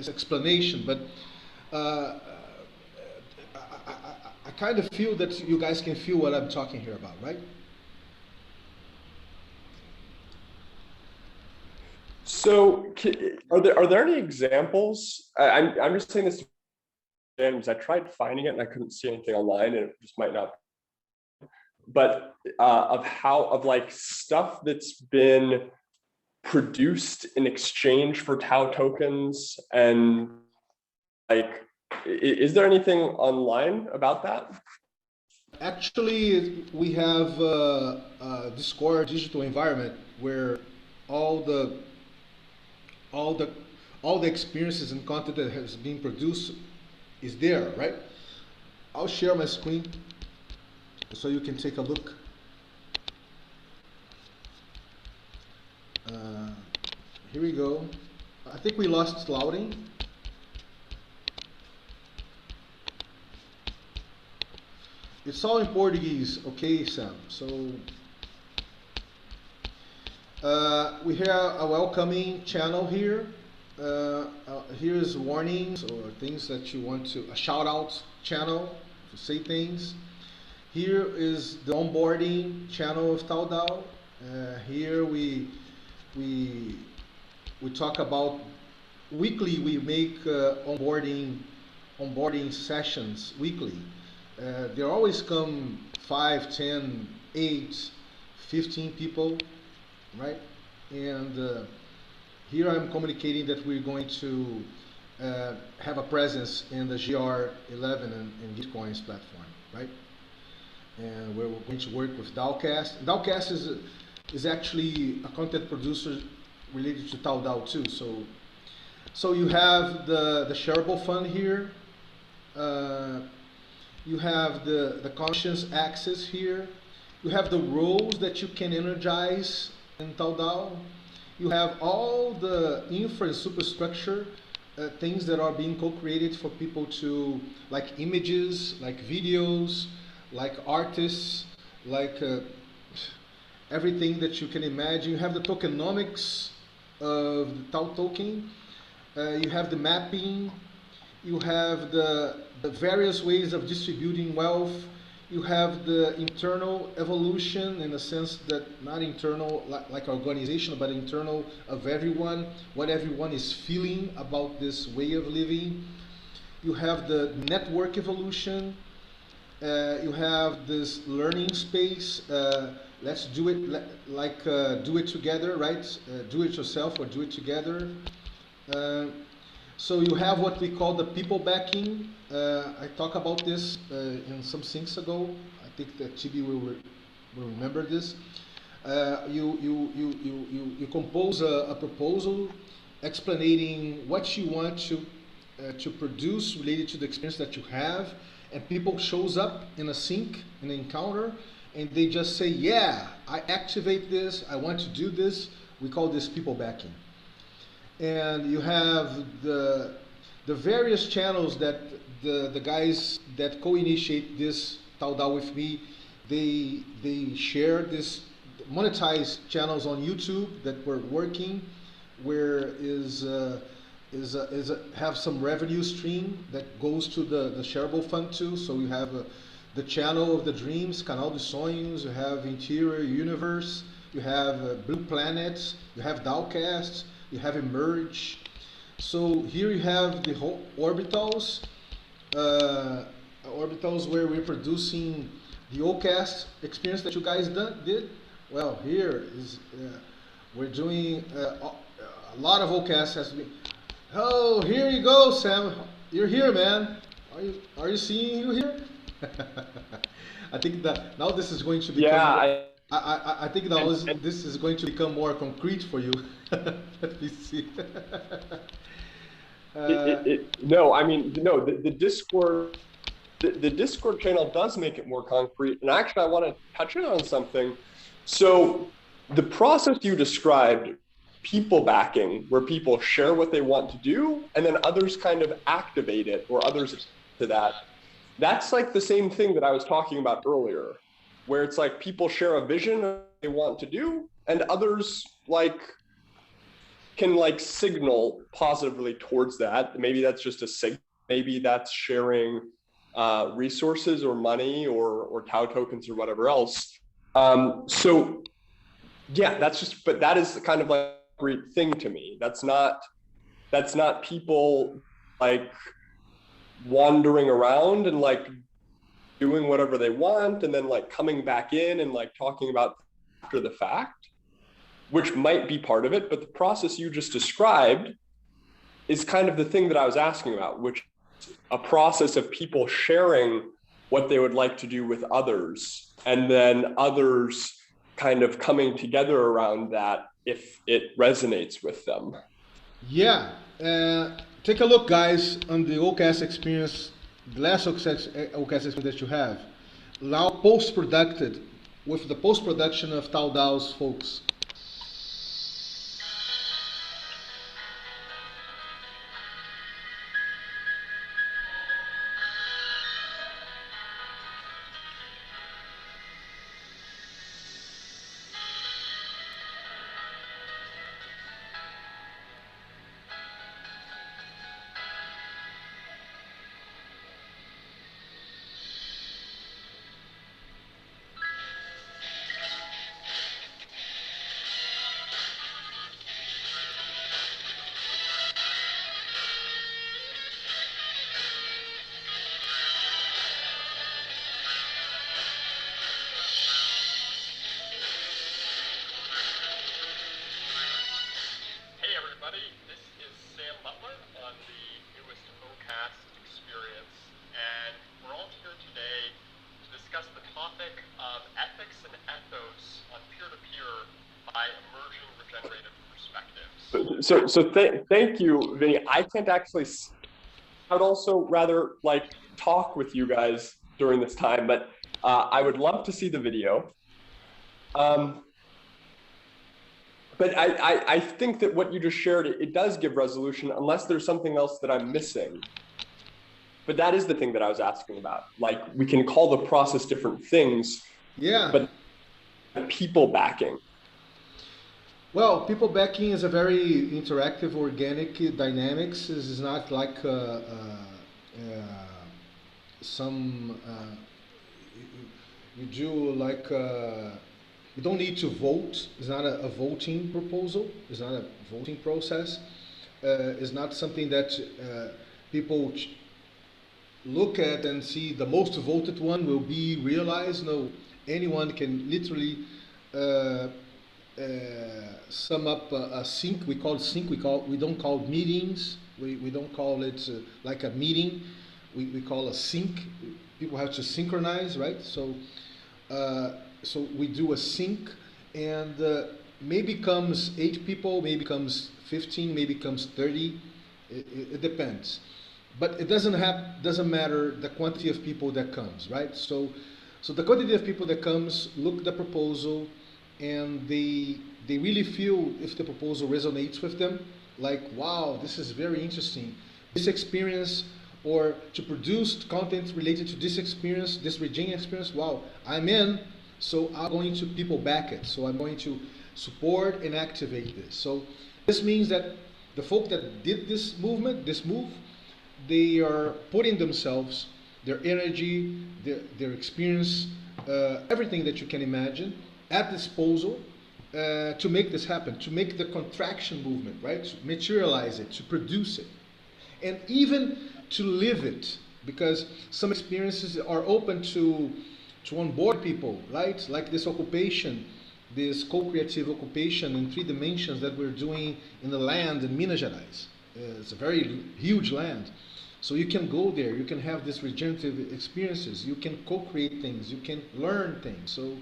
explanation, but I kind of feel that you guys can feel what I'm talking here about, right? So, are there any examples? I'm just saying this because I tried finding it and I couldn't see anything online, and it just might not. But of like stuff that's been produced in exchange for Tau tokens, and like, is there anything online about that? Actually, we have a Discord digital environment where all the experiences and content that has been produced is there, right? I'll share my screen so you can take a look. Here we go. I think we lost Louding. It's all in Portuguese, okay, Sam? So we have a welcoming channel here. Here's warnings or things that you want to, a shout out channel to say things. Here is the onboarding channel of Tau DAO. Here we talk about weekly. We make onboarding sessions weekly. There always come 5, 10, 8, 15 people, right? And here I'm communicating that we're going to have a presence in the GR11 and Gitcoins platform, right? And we're going to work with DAOcast. DAOcast is actually a content producer related to Tau DAO too. So you have the shareable fund here. You have the conscious access here. You have the roles that you can energize in Tau DAO. You have all the infra and superstructure things that are being co-created for people to, like images, like videos, like artists, like everything that you can imagine. You have the tokenomics of the Tau token. You have the mapping. You have the various ways of distributing wealth. You have the internal evolution in the sense that not internal like organization, but internal of everyone, what everyone is feeling about this way of living. You have the network evolution. You have this learning space. Let's do it do it together, right? Do it yourself or do it together. Uh, so you have what we call the people backing. I talked about this in some things ago. I think that Chibi will remember this. You compose a proposal explaining what you want to produce related to the experience that you have, and people shows up in a sync, in an encounter, and they just say, yeah, I activate this, I want to do this. We call this people backing. And you have the various channels that the guys that co-initiate this Taudao with me, they share this monetized channels on YouTube that we're working, where have some revenue stream that goes to the shareable fund too. So you have the channel of the dreams, Canal dos Sonhos, you have Interior Universe, you have Blue Planets, you have Dowcast, you have Emerge. So here you have the whole orbitals, orbitals where we're producing the OCast experience that you guys did. Well, here is we're doing a lot of OCast has to be. Oh, here you go, Sam. You're here, man. Are you seeing you here? I think that now this is going to become. Yeah, I think now this is going to become more concrete for you. Let me see. No, I mean, no, the Discord, the Discord channel does make it more concrete. And actually, I want to touch in on something. So the process you described, people backing, where people share what they want to do, and then others kind of activate it, or others to that. That's like the same thing that I was talking about earlier, where it's like people share a vision of what they want to do, and others like can like signal positively towards that. Maybe that's just a signal. Maybe that's sharing resources or money or Tau tokens or whatever else. So yeah, that's just, but that is kind of like a great thing to me. That's not people like wandering around and like doing whatever they want and then like coming back in and like talking about after the fact, which might be part of it, but the process you just described is kind of the thing that I was asking about, which is a process of people sharing what they would like to do with others, and then others kind of coming together around that if it resonates with them. Yeah, take a look, guys, on the OCAS experience, the last OCAS experience that you have. Now post-produced with the post-production of Taudao's folks. So thank you, Vinny. I can't actually, I would also rather like talk with you guys during this time, but I would love to see the video. But I think that what you just shared, it does give resolution unless there's something else that I'm missing. But that is the thing that I was asking about. Like we can call the process different things, yeah, but people backing. Well, people backing is a very interactive, organic dynamics. This is not like some you do like you don't need to vote. It's not a voting proposal. It's not a voting process. It's not something that people look at and see the most voted one will be realized. No, anyone can literally sum up a sync. We call it sync. We don't call meetings. We don't call it like a meeting. We call a sync. People have to synchronize, right? So we do a sync, and maybe comes 8 people, maybe comes 15, maybe comes 30. It depends, but it doesn't matter the quantity of people that comes, right? So the quantity of people that comes look at the proposal, and they really feel if the proposal resonates with them, like, wow, this is very interesting, this experience, or to produce content related to this experience, this Virginia experience, wow, I'm in. So I'm going to people back it, so I'm going to support and activate this. So this means that the folk that did this move, they are putting themselves, their energy, their experience, everything that you can imagine at disposal to make this happen, to make the contraction movement, right? To materialize it, to produce it, and even to live it, because some experiences are open to onboard people, right? Like this occupation, this co-creative occupation in 3 dimensions that we're doing in the land in Minas Gerais. It's a very huge land. So you can go there, you can have these regenerative experiences, you can co-create things, you can learn things. So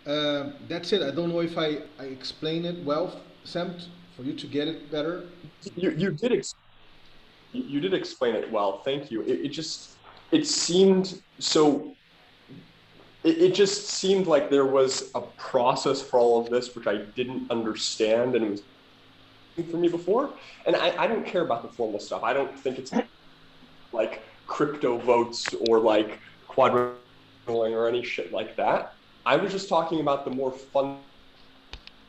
that's it. I don't know if I explained it well, Sam, for you to get it better. You did explain it well. Thank you. It seemed so. It just seemed like there was a process for all of this, which I didn't understand, and it was for me before. And I don't care about the formal stuff. I don't think it's like crypto votes or like quadrilling or any shit like that. I was just talking about the more fun,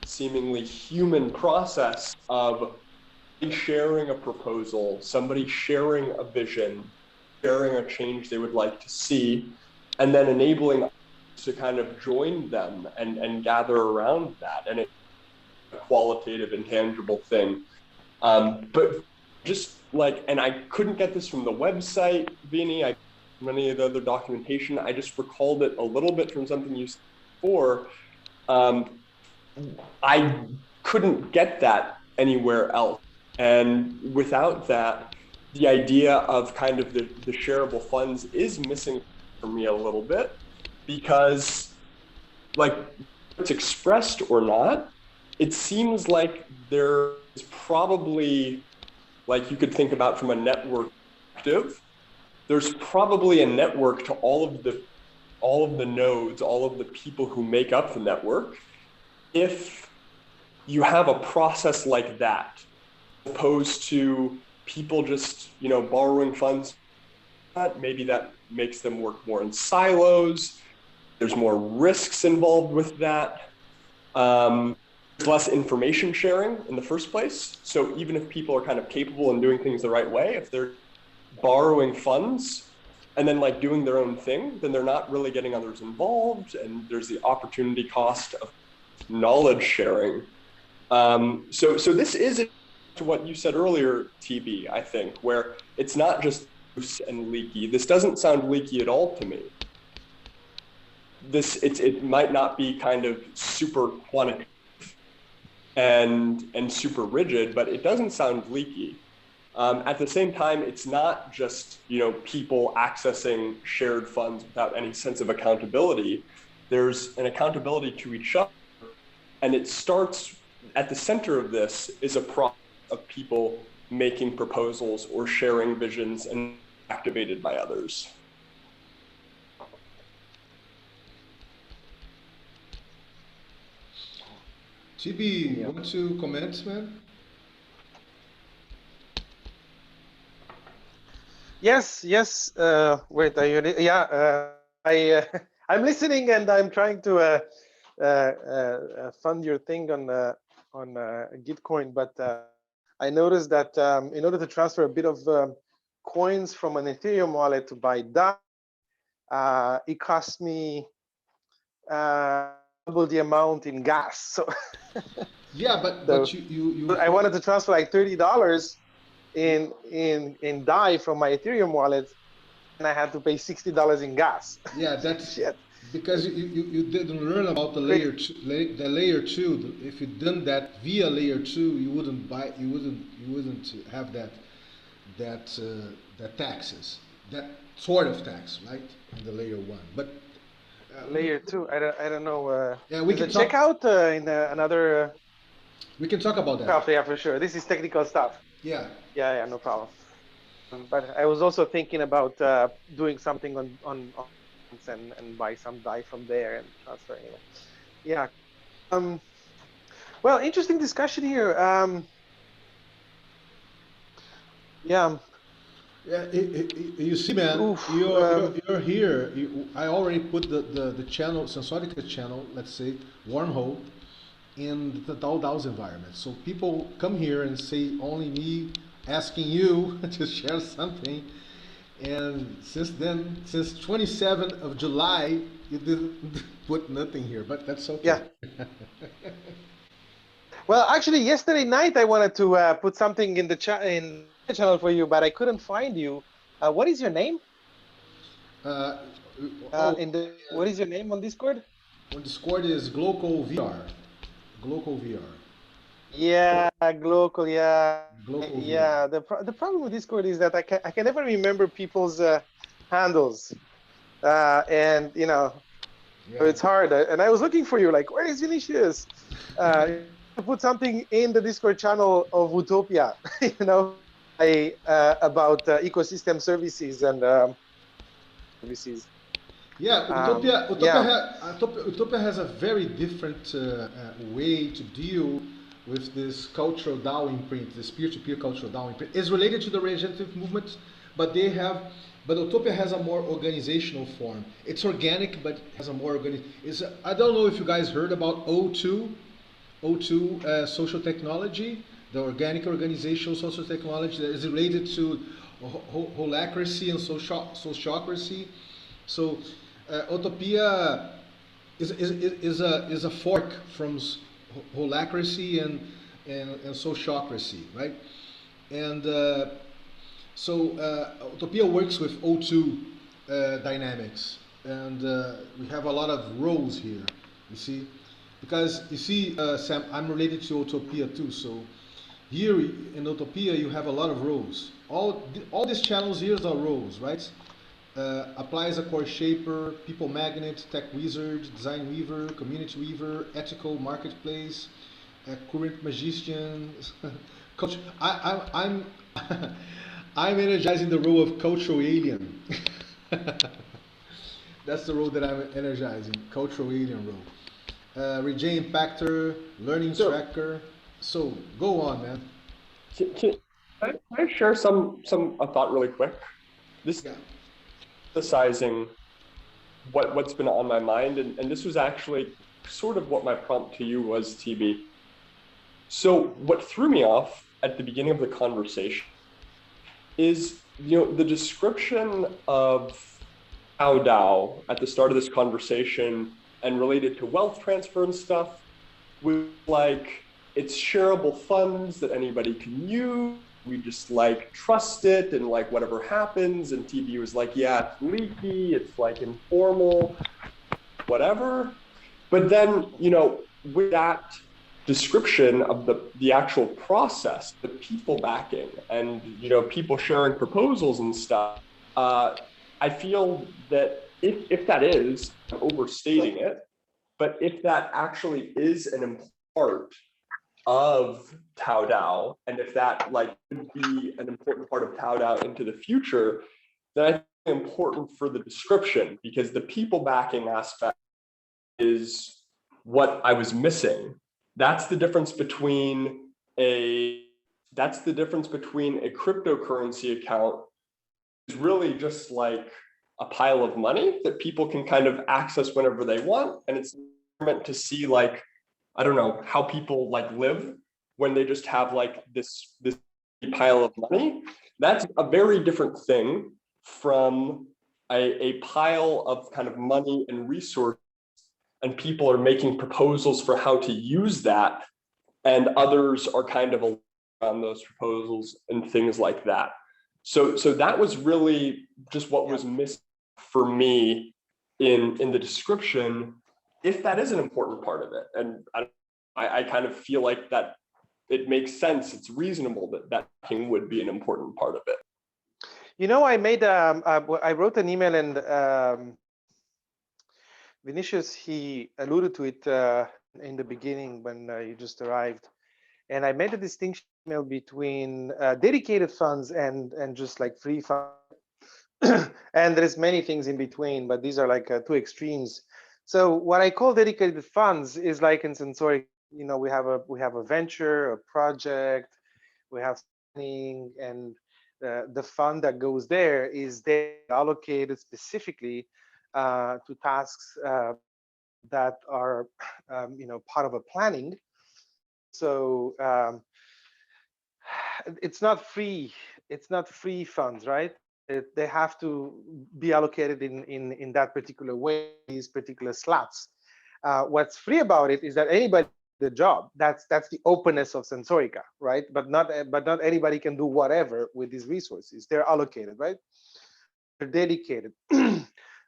seemingly human process of sharing a proposal, somebody sharing a vision, sharing a change they would like to see, and then enabling to kind of join them and gather around that. And it's a qualitative, intangible thing. But just like, and I couldn't get this from the website, Vinny, from any of the other documentation. I just recalled it a little bit from something you said before. I couldn't get that anywhere else. And without that, the idea of kind of the shareable funds is missing for me a little bit, because like it's expressed or not, it seems like there is probably, like you could think about from a network perspective, there's probably a network to all of the nodes, all of the people who make up the network. If you have a process like that, opposed to people just, borrowing funds, maybe that makes them work more in silos. There's more risks involved with that. There's less information sharing in the first place. So even if people are kind of capable in doing things the right way, if they're borrowing funds and then like doing their own thing, then they're not really getting others involved. And there's the opportunity cost of knowledge sharing. So this is to what you said earlier, TB, I think, where it's not just loose and leaky. This doesn't sound leaky at all to me. It might not be kind of super quantitative and super rigid, but it doesn't sound leaky. At the same time, it's not just people accessing shared funds without any sense of accountability. There's an accountability to each other, and it starts at the center of this is a process of people making proposals or sharing visions and activated by others. TB, you want to comment, man? Yes. Wait, are you ready? Yeah. I'm listening and I'm trying to fund your thing on Gitcoin, but I noticed that in order to transfer a bit of coins from an Ethereum wallet to buy DAI, it cost me double the amount in gas. So yeah, but you I wanted to transfer like $30 in DAI from my Ethereum wallet, and I had to pay $60 in gas. Yeah, that's shit. Because you didn't learn about the Great. the layer two. If you'd done that via layer two, you wouldn't have that taxes, that sort of tax, right? In the layer one. But Layer two. I don't know. yeah, we Is can a talk. checkout in another We can talk about that. stuff? Yeah, for sure. This is technical stuff. Yeah. Yeah, no problem. But I was also thinking about doing something on and buy some dye from there and transfer anyway. Yeah. Um. Well, interesting discussion here. Yeah. Yeah, you see, man, Oof. you're here. I already put the channel, Sensorica channel, let's say, wormhole, in the DAO's environment. So people come here and say only me asking you to share something. And since then, since 27th of July, you didn't put nothing here, but that's okay. Yeah. Well, actually, yesterday night I wanted to put something in the channel for you, but I couldn't find you. What is your name? Uh, oh, What is your name on Discord? on Discord is Glocal VR. Glocal VR. Yeah, Glocal. Yeah, Glocal VR. yeah. The problem with Discord is that I can never remember people's handles, and you know, so Yeah. it's hard. And I was looking for you, like, where is Vinicius? To put something in the Discord channel of Utopia, you know, about ecosystem services and services. Yeah, Yeah, Utopia has a very different way to deal with this cultural DAO imprint, this peer-to-peer cultural DAO imprint. It's related to the regenerative movement, but but Utopia has a more organizational form. It's organic, but has a more I don't know if you guys heard about O2 social technology, the organic organizational social technology that is related to holacracy and sociocracy. So Autopia is a fork from holacracy and sociocracy, right? And Autopia works with O2 dynamics, and we have a lot of roles here. You see, because you see, Sam, I'm related to Autopia too. So here in Autopia, you have a lot of roles. All these channels here are roles, right? Apply as a core shaper, people magnet, tech wizard, design weaver, community weaver, ethical marketplace, current magician, coach. I'm I'm energizing the role of cultural alien. That's the role that I'm energizing, cultural alien role. Regen impactor, learning tracker. So go on, man. Can I share a thought really quick? This Yeah. emphasizing what's been on my mind, and this was actually sort of what my prompt to you was, TB. So what threw me off at the beginning of the conversation is, the description of DAO at the start of this conversation and related to wealth transfer and stuff was like, it's shareable funds that anybody can use. We just like trust it, and like whatever happens. And TB was like, yeah, it's leaky, it's like informal, whatever. But then, with that description of the actual process, the people backing and, people sharing proposals and stuff, I feel that if that is overstating it, but if that actually is an important part of DAO, and if that could be an important part of DAO into the future, then I think it's important for the description, because the people backing aspect is what I was missing. That's the difference between a cryptocurrency account is really just like a pile of money that people can kind of access whenever they want, and it's meant to see I don't know how people live when they just have this pile of money. That's a very different thing from a pile of kind of money and resources, and people are making proposals for how to use that, and others are kind of around those proposals and things like that. So that was really just what was missing for me in the description if that is an important part of it. And I kind of feel like that it makes sense. It's reasonable that that would be an important part of it. You know, I wrote an email, and Vinicius, he alluded to it in the beginning when you just arrived. And I made a distinction between dedicated funds and just like free funds. And there's many things in between, but these are like two extremes. So what I call dedicated funds is like in Sensorica, you know, we have a venture, a project, we have planning, and the fund that goes there is allocated specifically to tasks that are, you know, part of a planning. So it's not free. It's not free funds, right? They have to be allocated in that particular way, these particular slots. What's free about it is that anybody the job. That's the openness of Sensorica, right? But not anybody can do whatever with these resources. They're allocated, right? They're dedicated.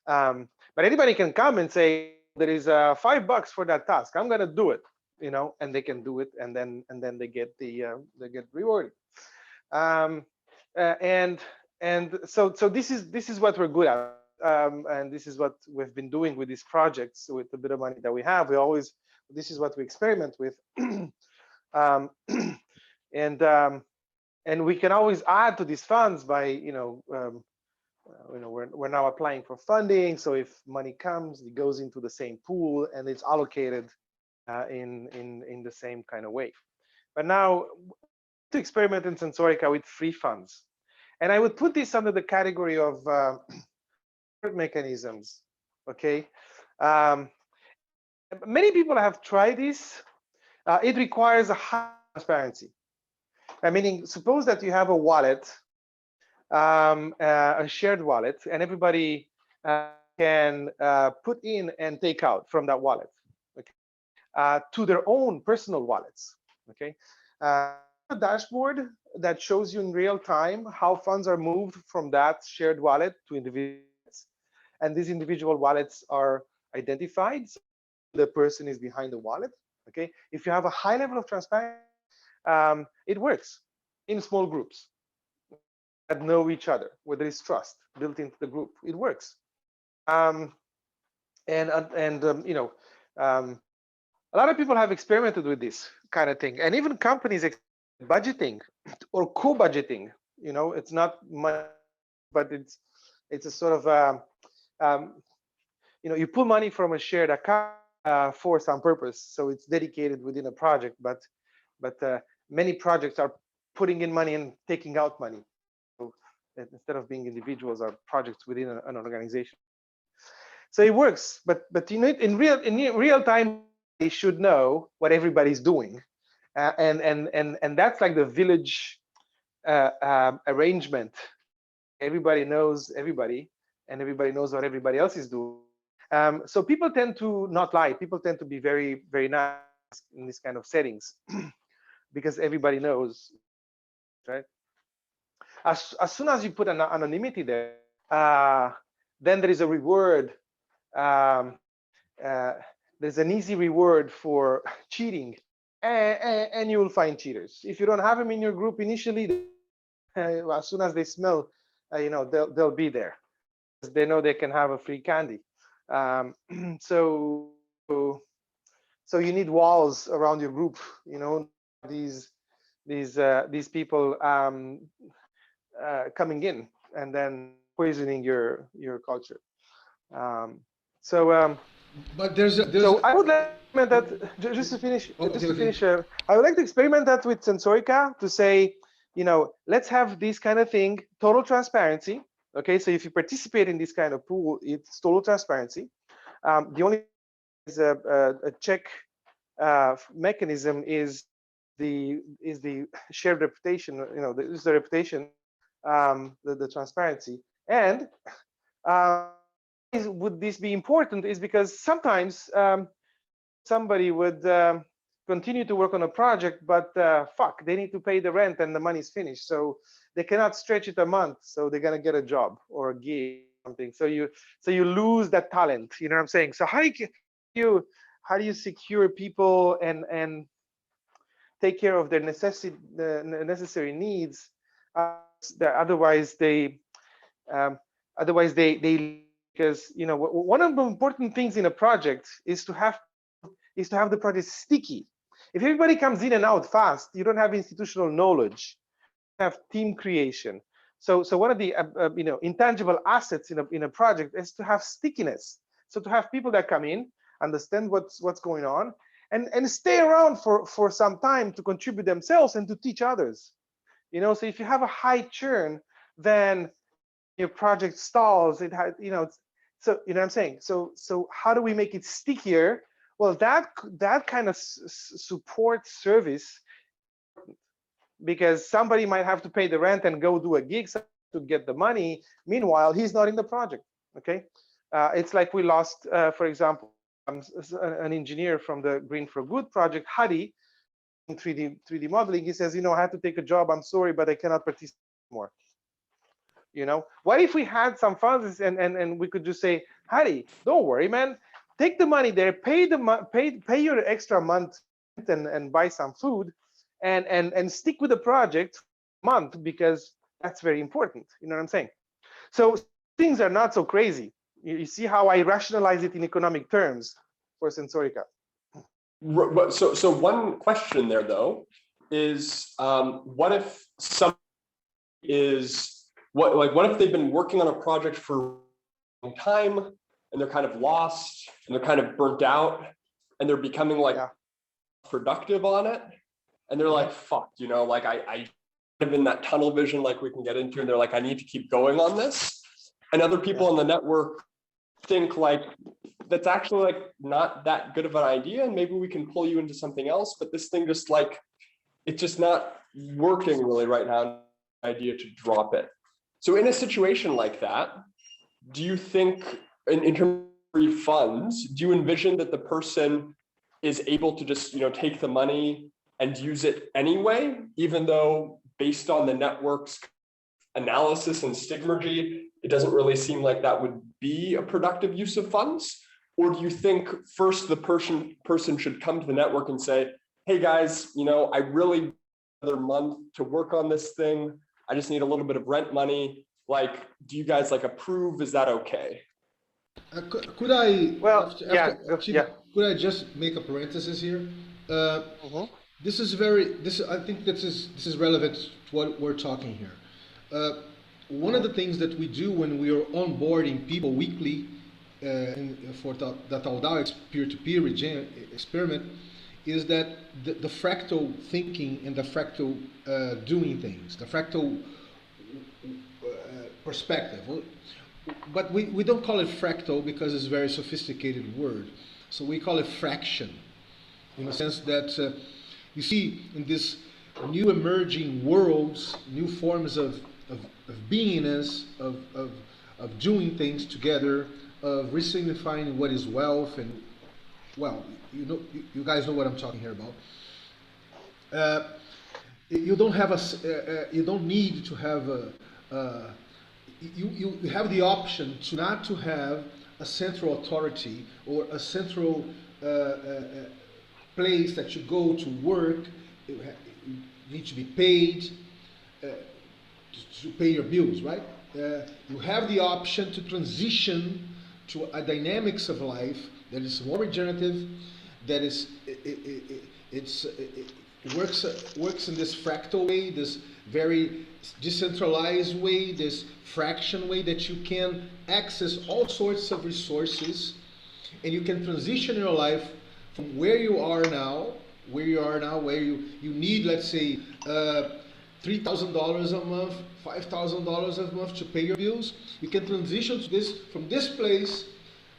But anybody can come and say there is $5 for that task. I'm gonna do it, you know, and they can do it, and then they get they get rewarded. And so this is what we're good at, and this is what we've been doing with these projects with the bit of money that we have. This is what we experiment with, and we can always add to these funds by we're now applying for funding. So if money comes, it goes into the same pool and it's allocated in the same kind of way. But now to experiment in Sensorica with free funds. And I would put this under the category of mechanisms, okay? Many people have tried this. It requires a high transparency. Meaning, suppose that you have a wallet, a shared wallet, and everybody can put in and take out from that wallet, okay? To their own personal wallets, okay? A dashboard that shows you in real time how funds are moved from that shared wallet to individuals, and these individual wallets are identified. So the person is behind the wallet. Okay, if you have a high level of transparency, it works in small groups that know each other, where there is trust built into the group. It works. A lot of people have experimented with this kind of thing, and even companies budgeting or co-budgeting. You know, it's not much, but it's a sort of you pull money from a shared account for some purpose, so it's dedicated within a project. But many projects are putting in money and taking out money. So instead of being individuals, are projects within an organization. So it works, but you know, in real time, they should know what everybody's doing, and that's like the village arrangement. Everybody knows everybody, and everybody knows what everybody else is doing. So people tend to not lie. People tend to be very, very nice in this kind of settings because everybody knows, right? As soon as you put an anonymity there, then there is a reward. There's an easy reward for cheating, and you will find cheaters. If you don't have them in your group initially, as soon as they smell, they'll be there. They know they can have a free candy. So you need walls around your group. You know, these people coming in and then poisoning your culture. But there's so I would like to experiment that just to finish. I would like to experiment that with Sensorica to say, let's have this kind of thing, total transparency. Okay, so if you participate in this kind of pool, it's total transparency. The only is a check mechanism is the shared reputation. Is the reputation, the transparency, and would this be important is because sometimes somebody would continue to work on a project, but they need to pay the rent and the money's finished, so they cannot stretch it a month, so they're gonna get a job or a gig something. So you lose that talent. You know what I'm saying? So how do you secure people and take care of their necessary needs? Otherwise they because one of the important things in a project is to have the project sticky. If everybody comes in and out fast, you don't have institutional knowledge, you have team creation. So one of the intangible assets in a project is to have stickiness. So to have people that come in, understand what's going on, and stay around for some time to contribute themselves and to teach others. So if you have a high churn, then your project stalls. It has, so what I'm saying. So how do we make it stickier? Well, that kind of support service, because somebody might have to pay the rent and go do a gig to get the money. Meanwhile, he's not in the project. Okay, it's like we lost, for example, an engineer from the Green for Good project, Hadi, in 3D modeling. He says, I had to take a job. I'm sorry, but I cannot participate more. What if we had some funds and we could just say, Hadi, don't worry, man. Take the money there, pay your extra month and buy some food, and stick with the project for a month, because that's very important. You know what I'm saying? So things are not so crazy. You see how I rationalize it in economic terms for Sensorica. So one question there though is, what if what if they've been working on a project for a long time and they're kind of lost and they're kind of burnt out and they're becoming productive on it, and they're like, fuck, I live in that tunnel vision like we can get into, and they're like, I need to keep going on this. And other people on the network think like, that's actually not that good of an idea, and maybe we can pull you into something else, but this thing just it's just not working really right now, idea to drop it. So in a situation like that, do you think in terms of funds, do you envision that the person is able to just take the money and use it anyway, even though based on the network's analysis and stigmergy, it doesn't really seem like that would be a productive use of funds? Or do you think first the person should come to the network and say, hey guys, I really need another month to work on this thing. I just need a little bit of rent money. Do you guys approve? Is that okay? Could I? Well, Could I just make a parenthesis here? This is I think this is relevant to what we're talking here. One of the things that we do when we are onboarding people weekly for the Taodao peer-to-peer experiment is that the fractal thinking and the fractal doing things, the fractal perspective. But we don't call it fractal because it's a very sophisticated word. So we call it fraction, in the sense that you see in this new emerging worlds, new forms of beingness, of doing things together, of re-signifying what is wealth, and you guys know what I'm talking here about. You don't have you don't need to have you have the option to not to have a central authority or a central place that you go to work. You need to be paid to pay your bills, right? You have the option to transition to a dynamics of life that is more regenerative, that is works in this fractal way, this very decentralized way, this fraction way, that you can access all sorts of resources, and you can transition your life from where you are now, where you need, let's say, $3,000 a month, $5,000 a month to pay your bills. You can transition to from this place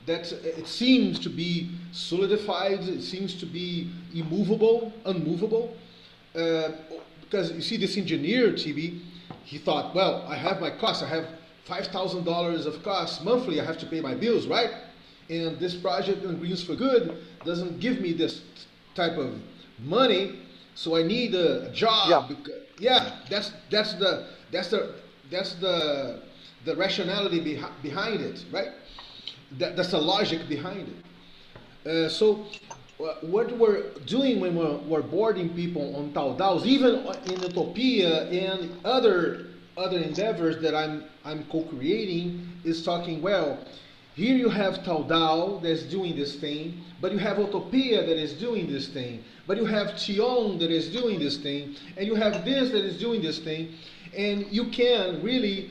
that it seems to be solidified, it seems to be immovable, unmovable. Because you see, this engineer, TB, he thought, well, I have my costs, I have $5,000 of costs monthly, I have to pay my bills, right? And this project in Greens for Good doesn't give me this type of money, so I need a job. Yeah. That's the the rationality behind it, right? That's the logic behind it. So what we're doing when we're boarding people on Taodaos, even in Autopia and other endeavors that I'm co-creating, is talking, well, here you have Taodao that's doing this thing, but you have Autopia that is doing this thing, but you have Tion that is doing this thing, and you have this that is doing this thing, and you can really,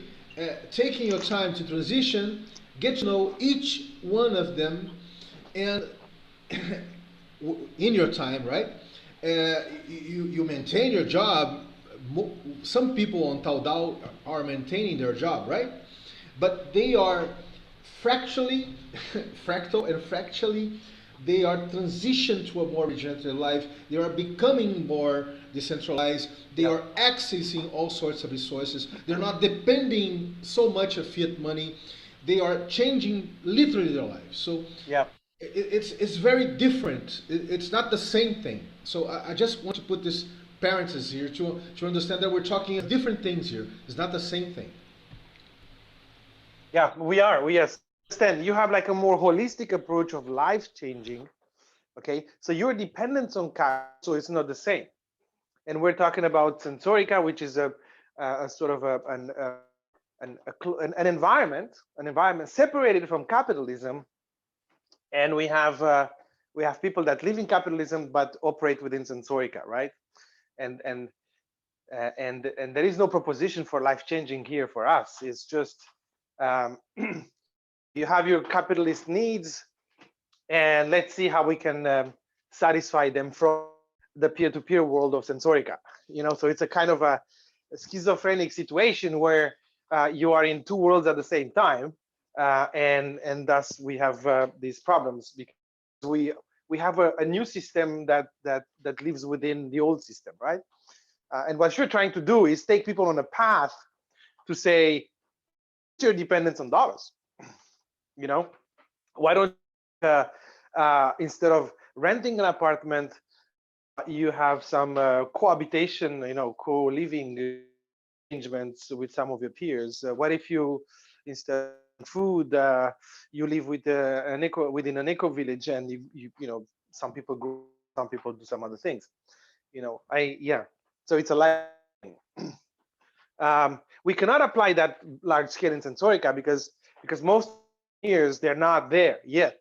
taking your time to transition, get to know each one of them, and in your time, right? You maintain your job. Some people on Taodao are maintaining their job, right? But they are fractally, fractal and fractally, they are transitioned to a more regenerative life. They are becoming more decentralized. They are accessing all sorts of resources. They're not depending so much of fiat money. They are changing literally their lives. So Yeah. it's very different. It's not the same thing. So I just want to put this parenthesis here to understand that we're talking different things here. It's not the same thing. Yeah, we are. We understand. You have like a more holistic approach of life changing. Okay, so your dependence on capital, so it's not the same. And we're talking about Sensorica, which is a sort of an environment separated from capitalism. And we have people that live in capitalism but operate within Sensorica, right? And there is no proposition for life changing here for us. It's just you have your capitalist needs, and let's see how we can satisfy them from the peer-to-peer world of Sensorica. You know, so it's a kind of a schizophrenic situation where you are in two worlds at the same time, and thus we have these problems because we have a new system that lives within the old system, right? And what you're trying to do is take people on a path to say, your dependence on dollars. You know, why don't instead of renting an apartment, you have some cohabitation, you know, co-living arrangements with some of your peers? What if you, instead of food, you live with within an eco village, and you know, some people grow, some people do some other things. You know, so it's a life. We cannot apply that large scale in Sensorica because most years they're not there yet.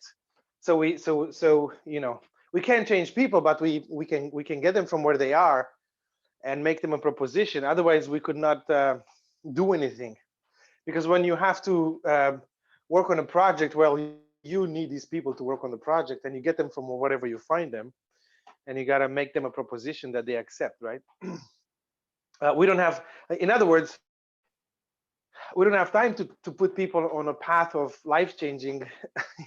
So you know, we can't change people, but we can get them from where they are and make them a proposition. Otherwise, we could not do anything, because when you have to work on a project, well, you need these people to work on the project, and you get them from wherever you find them, and you got to make them a proposition that they accept, right? We don't have, in other words, we don't have time to put people on a path of life changing,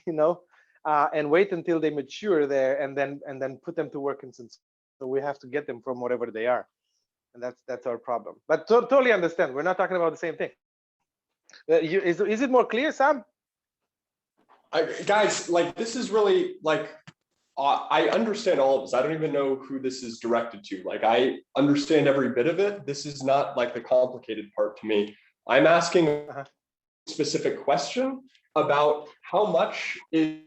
you know, and wait until they mature there and then put them to work in Sensorica. So we have to get them from wherever they are, and that's our problem. But totally understand, we're not talking about the same thing. Is it more clear, Sam? Guys, like, this is really like, I understand all of this. I don't even know who this is directed to. Like, I understand every bit of it. This is not like the complicated part to me. I'm asking a specific question about how much is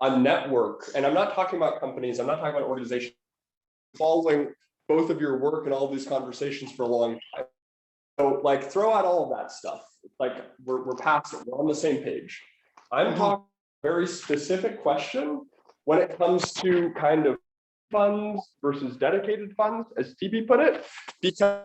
a network, and I'm not talking about companies, I'm not talking about organizations, following both of your work and all of these conversations for a long time. So, like, throw out all of that stuff. Like, we're past it. We're on the same page. I'm talking a very specific question when it comes to kind of funds versus dedicated funds, as Phoebe put it, because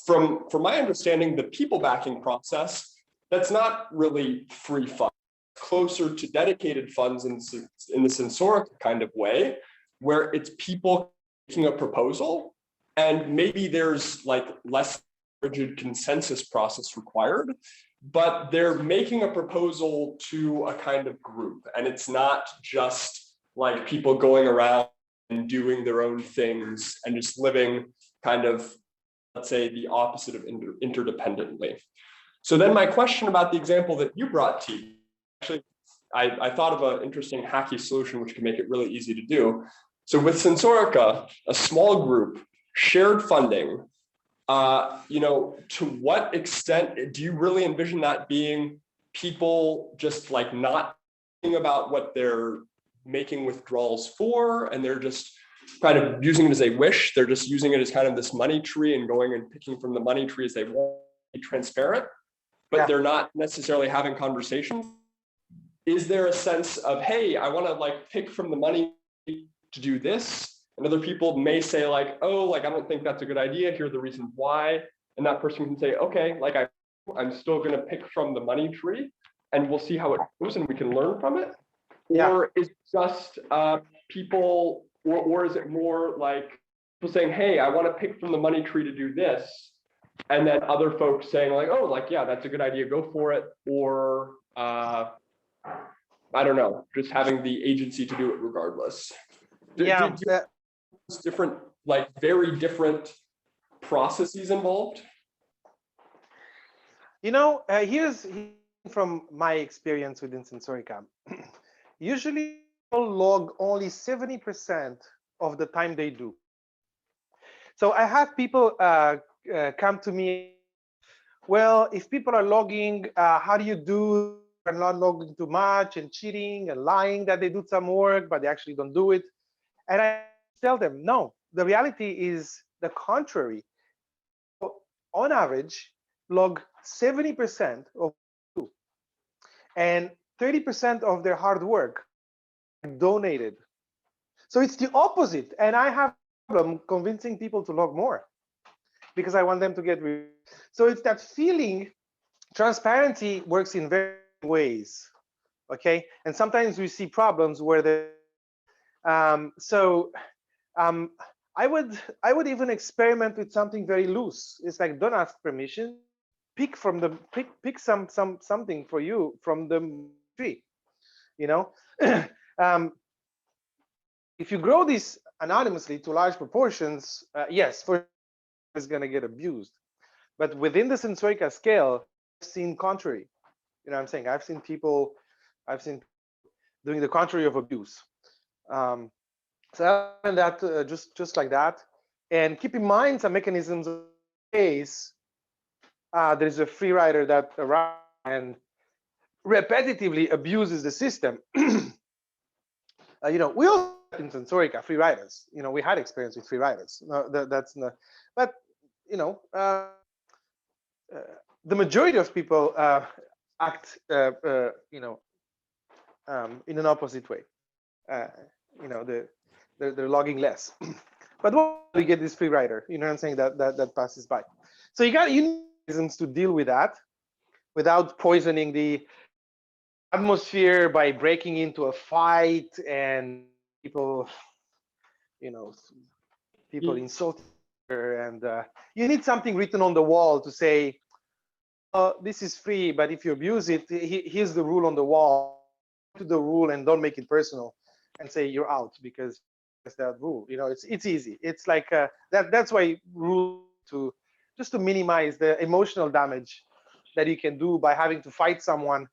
from my understanding, the people backing process, that's not really free funds. Closer to dedicated funds in the Sensorica kind of way, where it's people making a proposal, and maybe there's like less rigid consensus process required, but they're making a proposal to a kind of group, and it's not just like people going around and doing their own things and just living kind of, let's say, the opposite of interdependently. So then my question about the example that you brought, T, actually, I thought of an interesting hacky solution which can make it really easy to do. So with Sensorica, a small group, shared funding, you know, to what extent do you really envision that being people just like not thinking about what they're making withdrawals for, and they're just kind of using it as they wish? They're just using it as kind of this money tree and going and picking from the money tree as they want to be transparent, but they're not necessarily having conversations. Is there a sense of, hey, I want to like pick from the money to do this? And other people may say like, oh, like, I don't think that's a good idea. Here are the reasons why. And that person can say, okay, like I'm still going to pick from the money tree and we'll see how it goes and we can learn from it. Or is it just people, or is it more like people saying, hey, I want to pick from the money tree to do this. And then other folks saying like, oh, like, yeah, that's a good idea, go for it. Or I don't know, just having the agency to do it regardless. Different, like very different processes involved? You know, here's from my experience within Sensorica. Usually people log only 70% of the time they do. So I have people come to me, well, if people are logging, how do you do and not logging too much and cheating and lying that they do some work, but they actually don't do it? And I tell them, no, the reality is the contrary. On average, log 70% of and 30% of their hard work donated. So it's the opposite. And I have a problem convincing people to log more because I want them to get rid. So it's that feeling. Transparency works in various ways. Okay. And sometimes we see problems where the I would even experiment with something very loose. It's like, don't ask permission. Pick from the pick something for you from the tree. You know, if you grow this anonymously to large proportions, yes, for it's going to get abused. But within the Sensorica scale, I've seen contrary. You know what I'm saying? I've seen doing the contrary of abuse. So that just like that, and keep in mind some mechanisms of case. There's a free rider that arrives and repetitively abuses the system. You know, we all in Sensorica free riders. You know, we had experience with free riders. No, that's not. But you know, the majority of people act, you know, in an opposite way. You know, they're logging less. But when we get this free rider, you know what I'm saying, that passes by. So you got mechanisms to deal with that without poisoning the atmosphere by breaking into a fight and people, you know, people insult her, and you need something written on the wall to say, this is free, but if you abuse it, here's the rule on the wall. To the rule and don't make it personal, and say you're out because it's that rule. You know, it's easy. It's like that's why rule to just to minimize the emotional damage that you can do by having to fight someone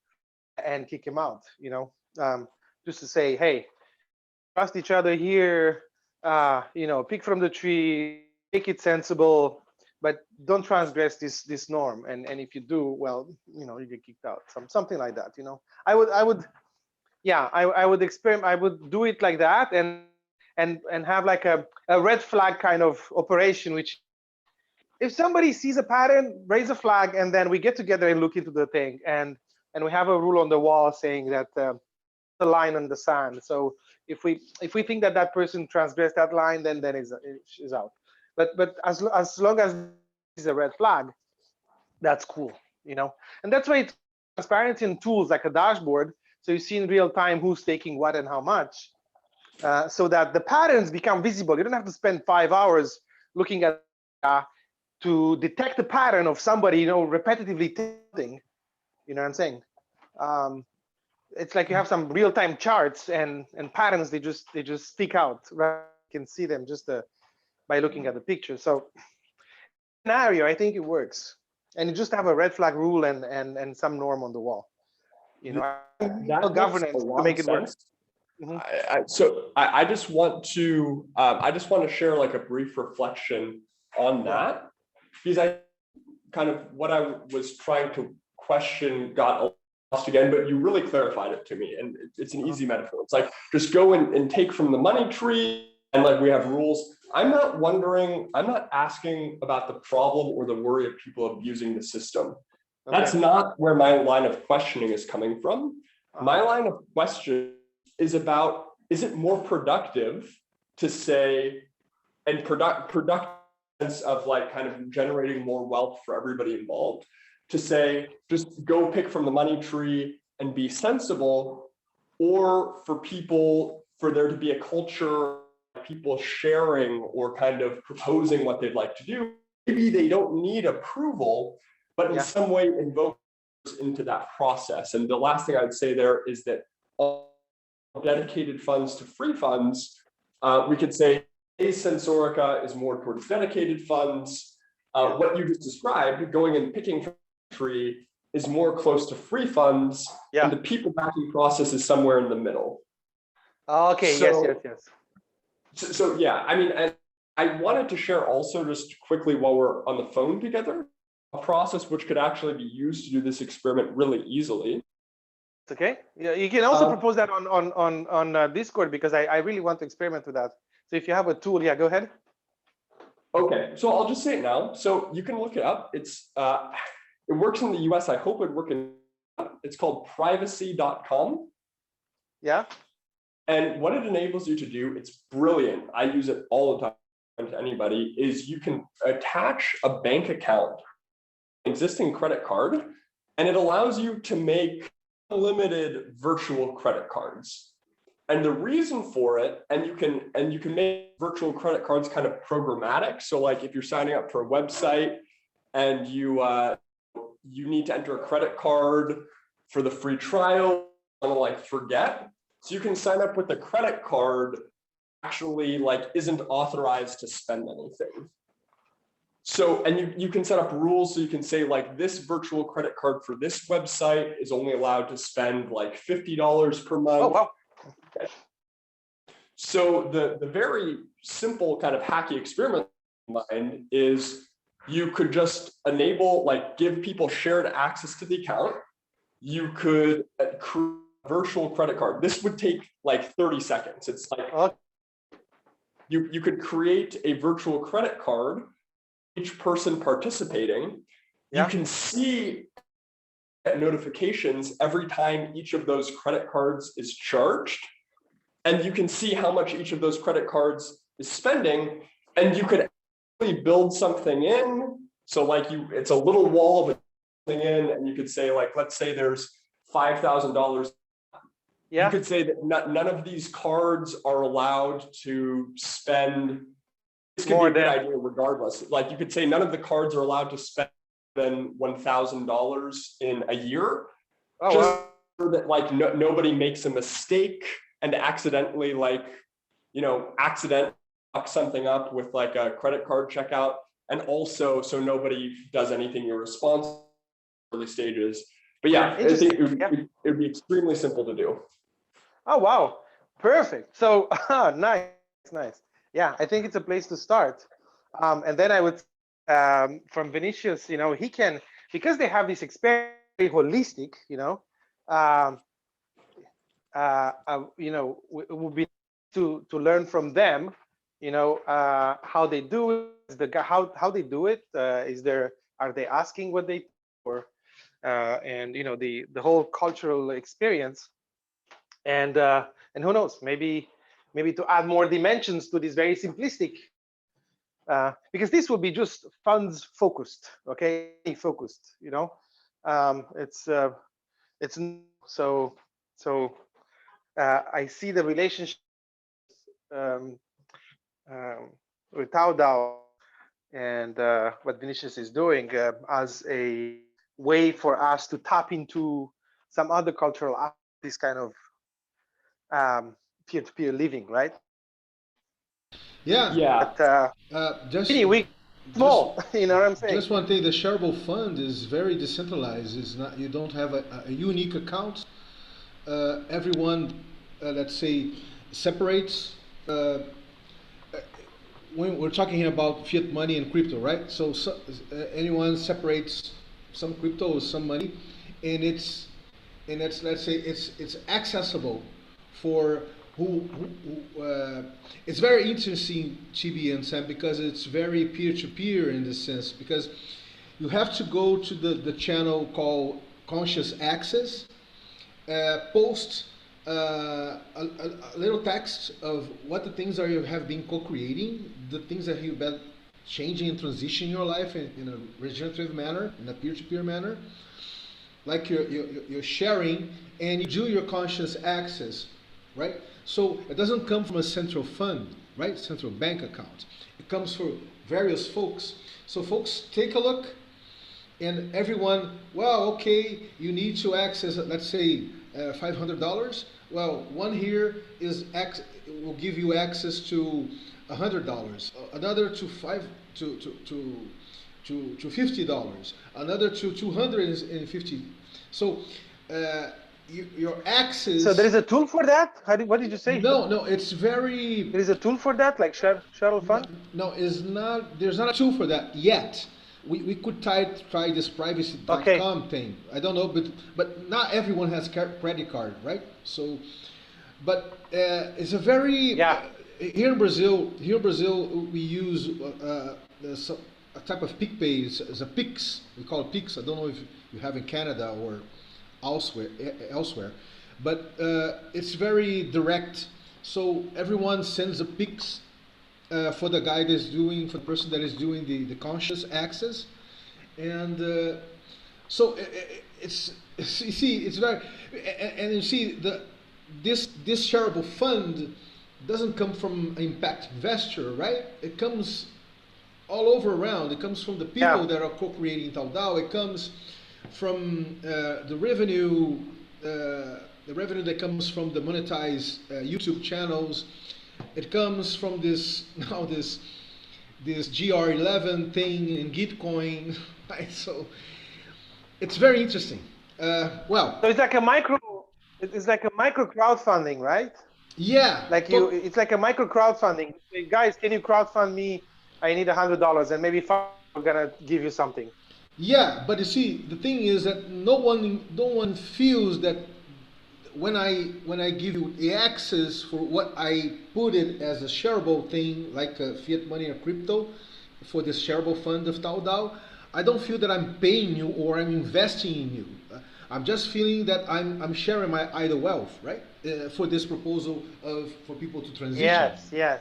and kick him out. You know, just to say, hey, trust each other here. You know, pick from the tree, make it sensible, but don't transgress this norm. And if you do, well, you know, you get kicked out. Something like that. You know, I would. Yeah, I would experiment. I would do it like that, and have like a red flag kind of operation. Which, if somebody sees a pattern, raise a flag, and then we get together and look into the thing, and we have a rule on the wall saying that the line on the sand. So if we think that person transgressed that line, then is out. But as long as it's a red flag, that's cool, you know. And that's why it's transparency in tools like a dashboard. So you see in real time who's taking what and how much, so that the patterns become visible. You don't have to spend 5 hours looking at to detect the pattern of somebody, you know, repetitively tilting. You know what I'm saying? It's like you have some real-time charts and patterns. They just stick out. Right? You can see them just by looking at the picture. So scenario, I think it works. And you just have a red flag rule and some norm on the wall. You know, that governance to make it work. So I just want to share like a brief reflection on that. because I kind of what I was trying to question got lost again, but you really clarified it to me, and it's an easy metaphor. It's like just go and take from the money tree, and like we have rules. I'm not asking about the problem or the worry of people abusing the system. That's not where my line of questioning is coming from. My line of question is about, is it more productive to say, and productive sense of like kind of generating more wealth for everybody involved, to say, just go pick from the money tree and be sensible, or for there to be a culture, people sharing or kind of proposing what they'd like to do. Maybe they don't need approval, but in some way invoke into that process. And the last thing I would say there is that all dedicated funds to free funds, we could say Sensorica is more towards dedicated funds. What you just described, going and picking from the tree, is more close to free funds, and the people backing process is somewhere in the middle. Okay, So, yes. So yeah, I mean, I wanted to share also just quickly while we're on the phone together, a process which could actually be used to do this experiment really easily. Okay. Yeah, you can also propose that on Discord, because I really want to experiment with that. So if you have a tool, go ahead. Okay, so I'll just say it now. So you can look it up. It's it works in the US. I hope it works in. It's called privacy.com. Yeah. And what it enables you to do, it's brilliant. I use it all the time to anybody, is you can attach a bank account, existing credit card, and it allows you to make unlimited virtual credit cards. And the reason for it, and you can make virtual credit cards kind of programmatic. So like if you're signing up for a website and you need to enter a credit card for the free trial, you want to like forget. So you can sign up with a credit card actually like isn't authorized to spend anything. So, and you can set up rules, so you can say like this virtual credit card for this website is only allowed to spend like $50 per month. Oh, wow. Okay. So the very simple kind of hacky experiment in mind is you could just enable, like give people shared access to the account. You could create a virtual credit card. This would take like 30 seconds. It's like you could create a virtual credit card, each person participating. You can see notifications every time each of those credit cards is charged. And you can see how much each of those credit cards is spending. And you could actually build something in. So like it's a little wall of something in, and you could say like, let's say there's $5,000. You could say that none of these cards are allowed to spend. This could be a good idea regardless. Like you could say none of the cards are allowed to spend than $1,000 in a year. Just so that like nobody makes a mistake and accidentally accidentally fuck something up with like a credit card checkout. And also so nobody does anything irresponsible in early stages. But yeah, I think it would be extremely simple to do. Oh, wow. Perfect. So nice. Yeah, I think it's a place to start. And then I would, from Vinicius, he can, because they have this experience, holistic, it would be to learn from them, how they do it, how they do it. Are they asking what they or and the whole cultural experience, and who knows, maybe to add more dimensions to this very simplistic, because this will be just funds focused, okay, focused, it's so I see the relationship with Tao Dao and what Vinicius is doing as a way for us to tap into some other cultural this kind of peer-to-peer living, right? Yeah. But you know what I'm saying? Just one thing: the shareable fund is very decentralized. It's not. You don't have a unique account. Everyone, let's say, separates. when we're talking about fiat money and crypto, right? So anyone separates some crypto or some money, and it's let's say it's accessible for it's very interesting, Chibi and Sam, because it's very peer-to-peer in this sense, because you have to go to the channel called Conscious Access, post a little text of what the things are you have been co-creating, the things that you've been changing and transitioning in your life in a regenerative manner, in a peer-to-peer manner, like you're sharing, and you do your conscious access, right? So it doesn't come from a central fund, right? Central bank account. It comes from various folks. So folks take a look, and everyone, well, okay, you need to access, let's say, $500. Well, one here will give you access to $100, another to $50, another to 250. So your access. So there is a tool for that? What did you say? No, it's very. There is a tool for that, like shuttle fund? No, it's not. There's not a tool for that yet. We could try this privacy.com thing. I don't know, but not everyone has credit card, right? So, but it's a very here in Brazil. We use a type of PicPay. It's a Pix. We call it Pix. I don't know if you have in Canada or elsewhere, but it's very direct. So everyone sends a Pix. For the guy that's doing, for the person that is doing the conscious access, and so it's you see it's very, and you see this shareable fund doesn't come from an impact investor, right? It comes all over around. It comes from the people that are co-creating Taudao. It comes from the revenue that comes from the monetized YouTube channels. It comes from this GR11 thing in Gitcoin, right? So it's very interesting. So it's like a micro crowdfunding, right? Yeah. Like it's like a micro crowdfunding. Say, guys, can you crowdfund me? I need $100, and maybe $5 are gonna give you something. Yeah, but you see, the thing is that no one feels that when I give you the access for what I put it as a shareable thing, like fiat money or crypto, for this shareable fund of Taudao, I don't feel that I'm paying you or I'm investing in you. I'm just feeling that I'm sharing my idle wealth, right? For this proposal for people to transition. Yes. Yeah.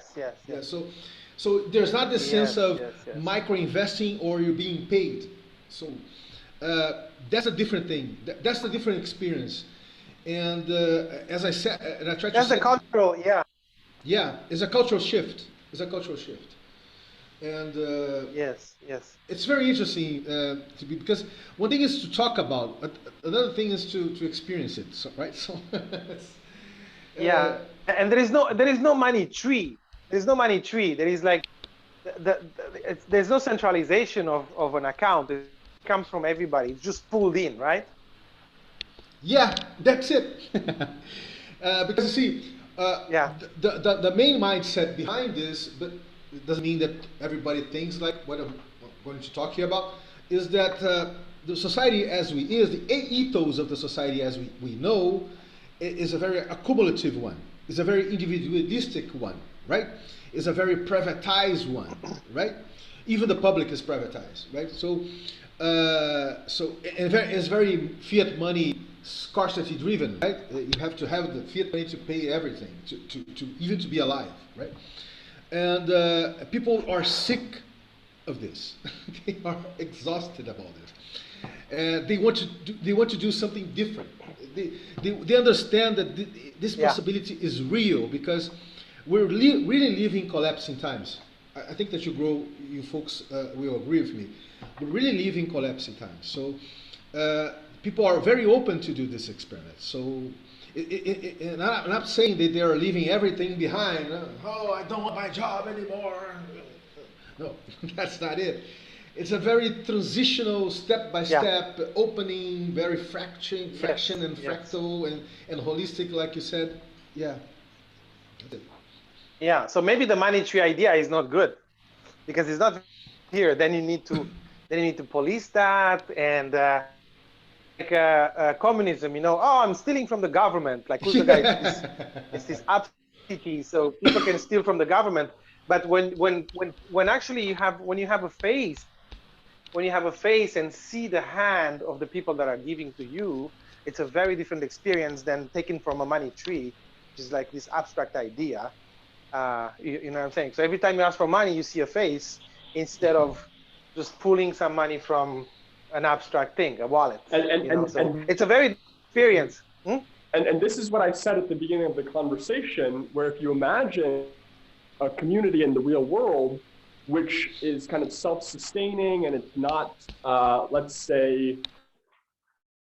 So there's not this sense of micro investing or you're being paid. So that's a different thing. That's a different experience. And as I said, and I tried to say, that's a cultural, yeah, it's a cultural shift. And yes, it's very interesting because one thing is to talk about, another thing is to experience it. So, right? So and there is no money tree. There's no money tree. There is like there's no centralization of an account. It comes from everybody. It's just pulled in, right? Yeah, that's it. Because you see, the main mindset behind this, but it doesn't mean that everybody thinks like what I'm going to talk here about, is that the society as the ethos of the society as we know, is a very accumulative one. It's a very individualistic one, right? It's a very privatized one, right? Even the public is privatized, right? So, it's very fiat money scarcity driven, right? You have to have the fiat money to pay everything, to even to be alive, right? And people are sick of this. They are exhausted about this. They want to do something different. They understand that this possibility is real because we're really living collapsing times. I think that you folks will agree with me. We're really living collapsing times. So people are very open to do this experiment. So and I'm not saying that they are leaving everything behind. Oh, I don't want my job anymore. No, that's not it. It's a very transitional, step-by-step, opening, very fraction and fractal and holistic, like you said. Yeah. Yeah, so maybe the money tree idea is not good. because it's not here. Then you need to police that, and communism, oh, I'm stealing from the government. Like, who's the guy? It's this absurdity. So people can steal from the government, but when actually when you have a face, and see the hand of the people that are giving to you, it's a very different experience than taking from a money tree, which is like this abstract idea. You know what I'm saying? So every time you ask for money, you see a face instead of just pulling some money from an abstract thing, a wallet. So it's a very experience. And this is what I said at the beginning of the conversation, where if you imagine a community in the real world, which is kind of self-sustaining and it's not, let's say,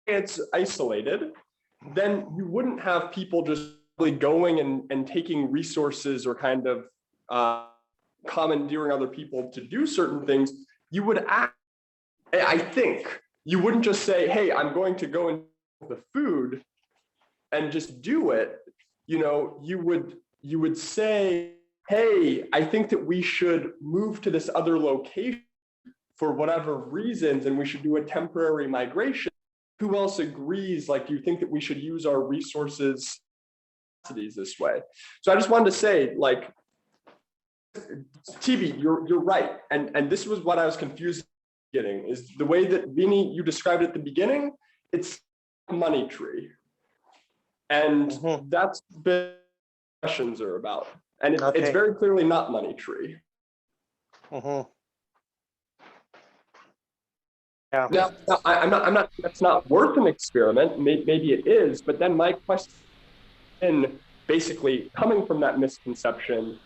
it's isolated, then you wouldn't have people just really going and taking resources or kind of commandeering other people to do certain things. You would act, I think, you wouldn't just say, hey, I'm going to go and the food and just do it. You would say, hey, I think that we should move to this other location for whatever reasons, and we should do a temporary migration. Who else agrees? Like, do you think that we should use our resources this way? So I just wanted to say, like, TV, you're right. And this was what I was confused getting, is the way that Vinny, you described it at the beginning, it's a money tree. And that's what questions are about. And it's very clearly not money tree. Yeah. Now, I'm not, that's not worth an experiment. Maybe it is, but then my question, basically coming from that misconception,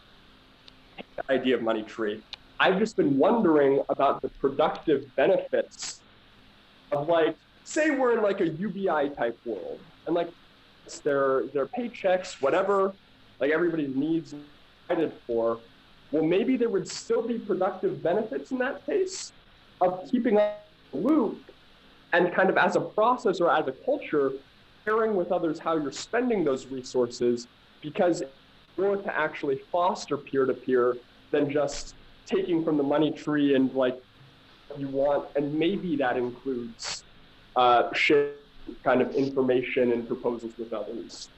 the idea of money tree, I've just been wondering about the productive benefits of, like, say we're in like a UBI type world, and like it's their paychecks, whatever, like everybody's needs provided for. Well, maybe there would still be productive benefits in that case of keeping up the loop and kind of as a process or as a culture, sharing with others how you're spending those resources, because it's more to actually foster peer-to-peer than just taking from the money tree and like you want. And maybe that includes sharing kind of information and proposals with others.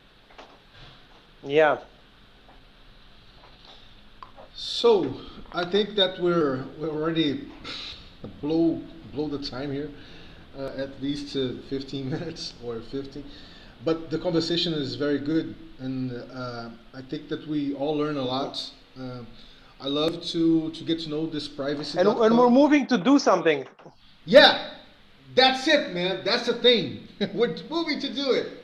Yeah. So I think that we're already blow the time here, at least 15 minutes or 50. But the conversation is very good, and I think that we all learn a lot. I love to get to know this privacy. And we're moving to do something. Yeah, that's it, man. That's the thing. We're moving to do it,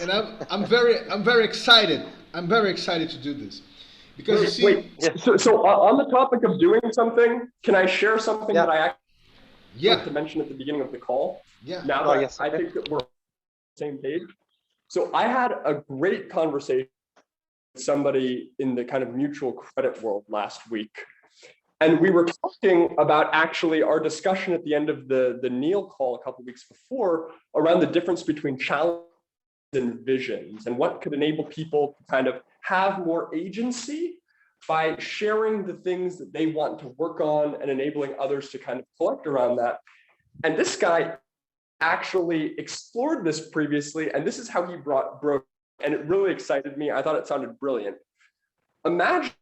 and I'm very excited. I'm very excited to do this because you see. So on the topic of doing something, can I share something that I actually like to mention at the beginning of the call? Yeah. Now that I think that we're on the same page. So I had a great conversation with somebody in the kind of mutual credit world last week. And we were talking about actually our discussion at the end of the Neil call a couple of weeks before around the difference between challenges and visions and what could enable people to kind of have more agency by sharing the things that they want to work on and enabling others to kind of collect around that. And this guy actually explored this previously, and this is how he broke, and it really excited me. I thought it sounded brilliant. Imagine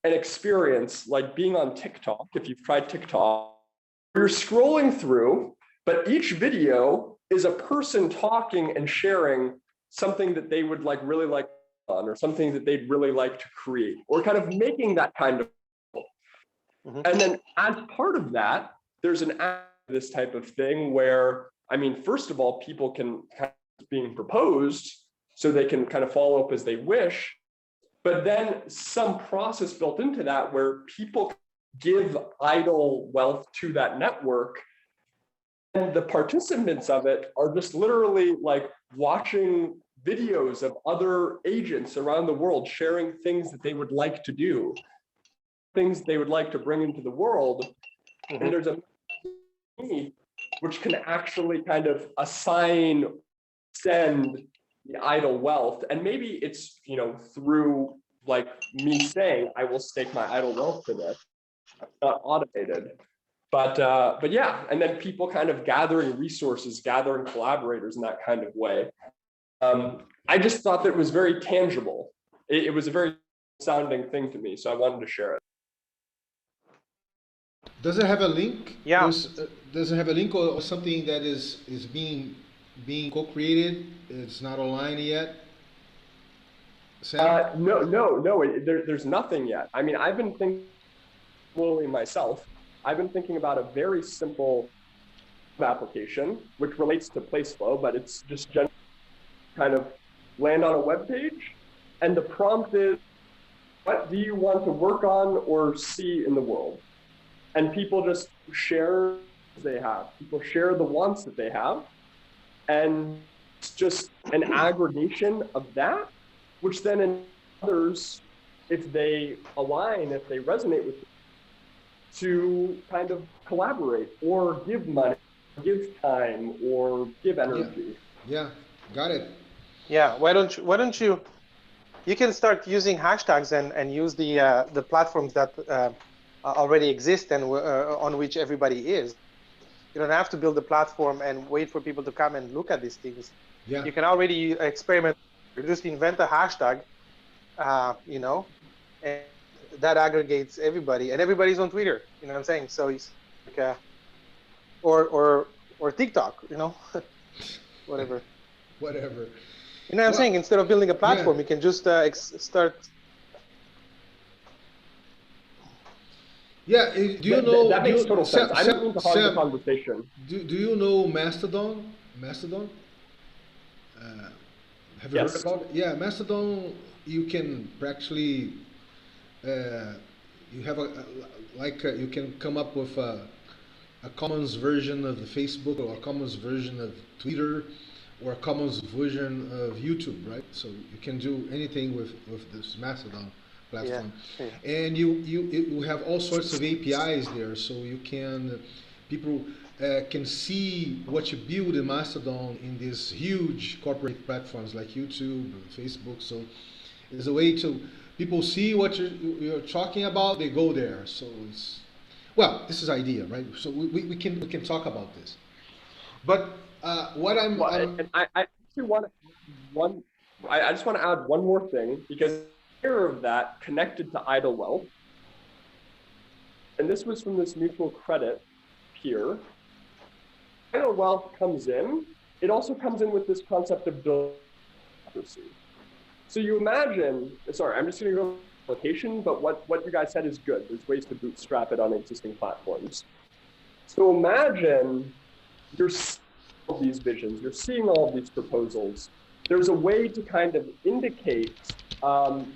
an experience like being on TikTok, if you've tried TikTok, you're scrolling through, but each video is a person talking and sharing something that they would like really like on, or something that they'd really like to create, or kind of making that kind of. And then as part of that, there's an this type of thing where, I mean, first of all, people can kind of being proposed so they can kind of follow up as they wish. But then some process built into that where people give idle wealth to that network. And the participants of it are just literally like watching videos of other agents around the world sharing things that they would like to do, things they would like to bring into the world. And there's a which can actually kind of send the idle wealth. And maybe it's, through like me saying, I will stake my idle wealth to this. not automated. But yeah, and then people kind of gathering resources, gathering collaborators in that kind of way. I just thought that it was very tangible. It was a very sounding thing to me, so I wanted to share it. Does it have a link? Yeah. Does it have a link or something that is being co-created? It's not online yet. Sam? No. There's nothing yet. I mean, I've been thinking slowly myself. I've been thinking about a very simple application which relates to Placeflow, but it's just kind of land on a web page, and the prompt is, what do you want to work on or see in the world? And people just share what they have. People share the wants that they have, and it's just an aggregation of that, which then in others, if they align, if they resonate with you, to kind of collaborate or give money, give time, or give energy. Yeah, got it. Yeah, why don't you can start using hashtags and use the platforms that already exist and on which everybody is. You don't have to build a platform and wait for people to come and look at these things. Yeah. You can already experiment. You just invent a hashtag, and that aggregates everybody, and everybody's on Twitter. You know what I'm saying? So it's like or TikTok, whatever. Whatever. You know what I'm saying? Instead of building a platform, yeah. you can just start. Yeah, do you know? That makes total sense. I didn't mean to hog the Sam, conversation. do you know Mastodon? Mastodon? Have you heard about it? Yeah, Mastodon. You can actually, you have you can come up with a commons version of the Facebook or a commons version of Twitter or a commons version of YouTube, right? So you can do anything with this Mastodon platform. Yeah. And you have all sorts of APIs there, so you can people can see what you build in Mastodon in these huge corporate platforms like YouTube, Facebook. So it's a way to people see what you're talking about. They go there. So it's this is idea, right? So we can talk about this. But what And I actually want to I just want to add one more thing, because of that connected to idle wealth, and this was from this mutual credit peer. Idle wealth comes in. It also comes in with this concept of democracy. So you imagine. Sorry, I'm just going to go application, but what you guys said is good. There's ways to bootstrap it on existing platforms. So imagine you're seeing all these visions, you're seeing all these proposals. There's a way to kind of indicate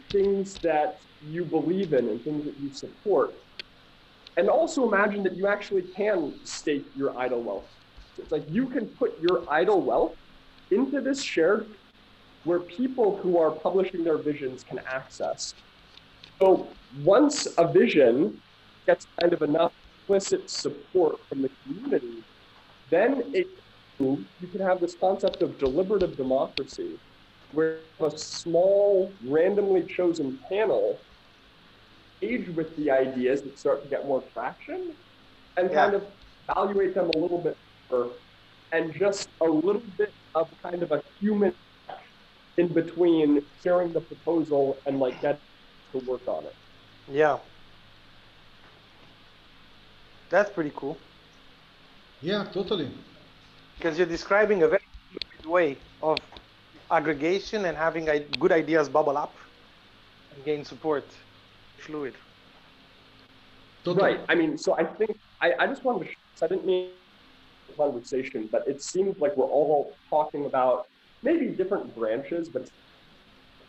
things that you believe in and things that you support. And also imagine that you actually can stake your idle wealth. It's like you can put your idle wealth into this shared where people who are publishing their visions can access. So once a vision gets kind of enough implicit support from the community, then you can have this concept of deliberative democracy, where a small, randomly chosen panel engage with the ideas that start to get more traction and kind of evaluate them a little bit more, and just a little bit of kind of a human in between sharing the proposal and like getting to work on it. Yeah. That's pretty cool. Yeah, totally. Because you're describing a very fluid way of aggregation and having good ideas bubble up and gain support. Fluid. Totally. Right. I mean, so I think I just wanted to, I didn't mean conversation, but it seems like we're all talking about maybe different branches, but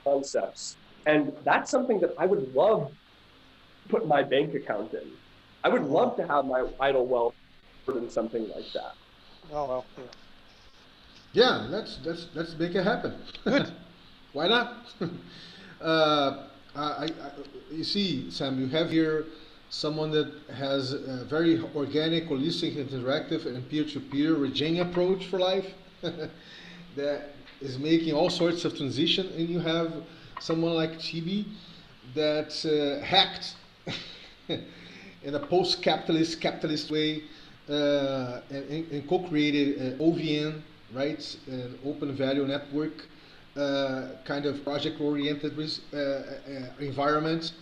concepts. And that's something that I would love to put my bank account in. I would love to have my idle wealth in something like that. Oh well. Yeah, let's make it happen. Good. Why not? You see, Sam, you have here someone that has a very organic, holistic, interactive, and peer-to-peer Regina approach for life that is making all sorts of transition, and you have someone like Chibi that hacked in a post-capitalist, capitalist way, and co-created OVN, right? An open value network, kind of project-oriented environment.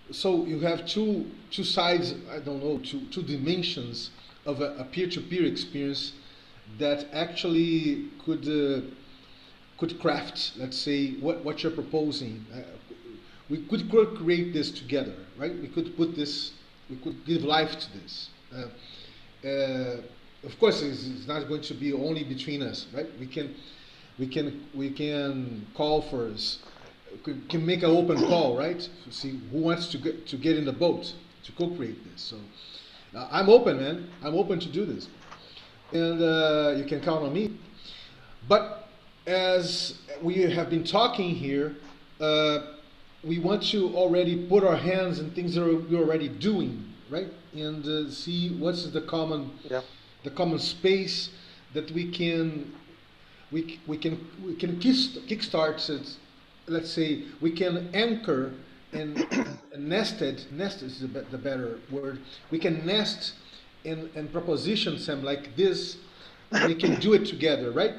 So you have two sides, I don't know, two dimensions of a peer-to-peer experience that actually could craft, let's say, what you're proposing. We could create this together, right? We could give life to this. Of course, it's not going to be only between us, right? We can call for can make an open call, right? To see who wants to get in the boat to co-create this. So I'm open, man. I'm open to do this, and you can count on me. But as we have been talking here, we want to already put our hands in things that we're already doing, right? And see what's the common space that we can kickstart it. Let's say we can anchor and nest is the better word. We can nest in propositions, Sam, like this. We can do it together, right?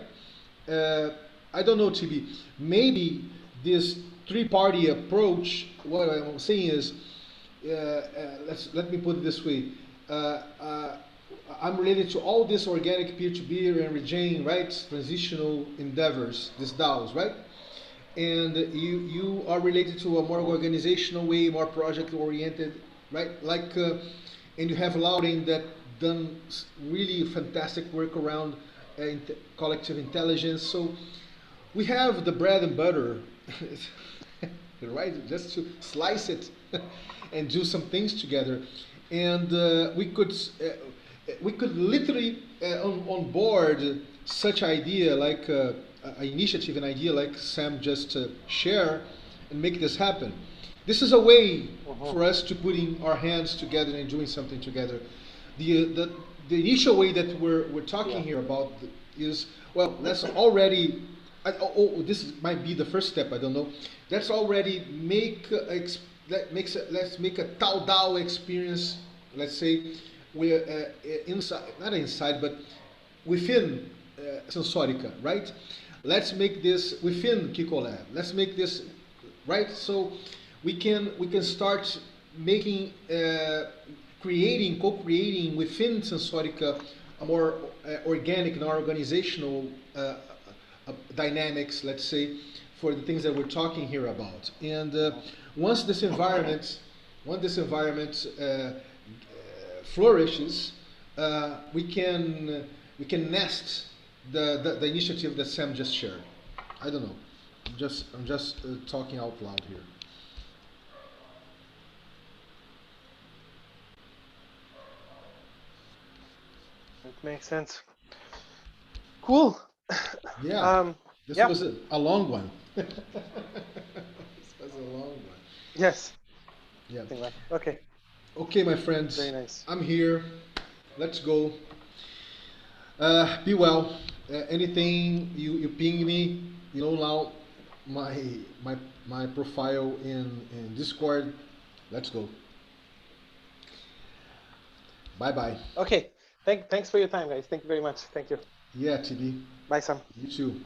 I don't know, TB. Maybe this three-party approach. What I'm saying is, let me put it this way. I'm related to all this organic peer-to-peer and regain, right? Transitional endeavors, these DAOs, right? And you are related to a more organizational way, more project-oriented, right? Like, and you have Lauren that done really fantastic work around collective intelligence. So we have the bread and butter, right? Just to slice it and do some things together, and we could literally on board such idea like an initiative, an idea like Sam just shared, and make this happen. This is a way for us to putting our hands together and doing something together. The initial way that we're talking here about is, well, let's already. This might be the first step. I don't know. Let's already let's make a Tao Dao experience. Let's say we're inside, not inside, but within Sensorica, right? Let's make this within Kiko Lab. Let's make this right. So we can start making, co-creating within Sensorica a more organic and organizational dynamics, let's say, for the things that we're talking here about. And once this environment flourishes, we can nest the initiative that Sam just shared. I don't know. I'm just talking out loud here. It makes sense. Cool. Yeah. This was a long one. This was a long one. Yes. Yeah. Okay. Okay, my friends. Very nice. I'm here. Let's go. Be well. Anything you ping me, you know now my profile in Discord. Let's go. Bye bye. Okay. Thanks for your time, guys. Thank you very much. Thank you. Yeah, TB. Bye, Sam. You too.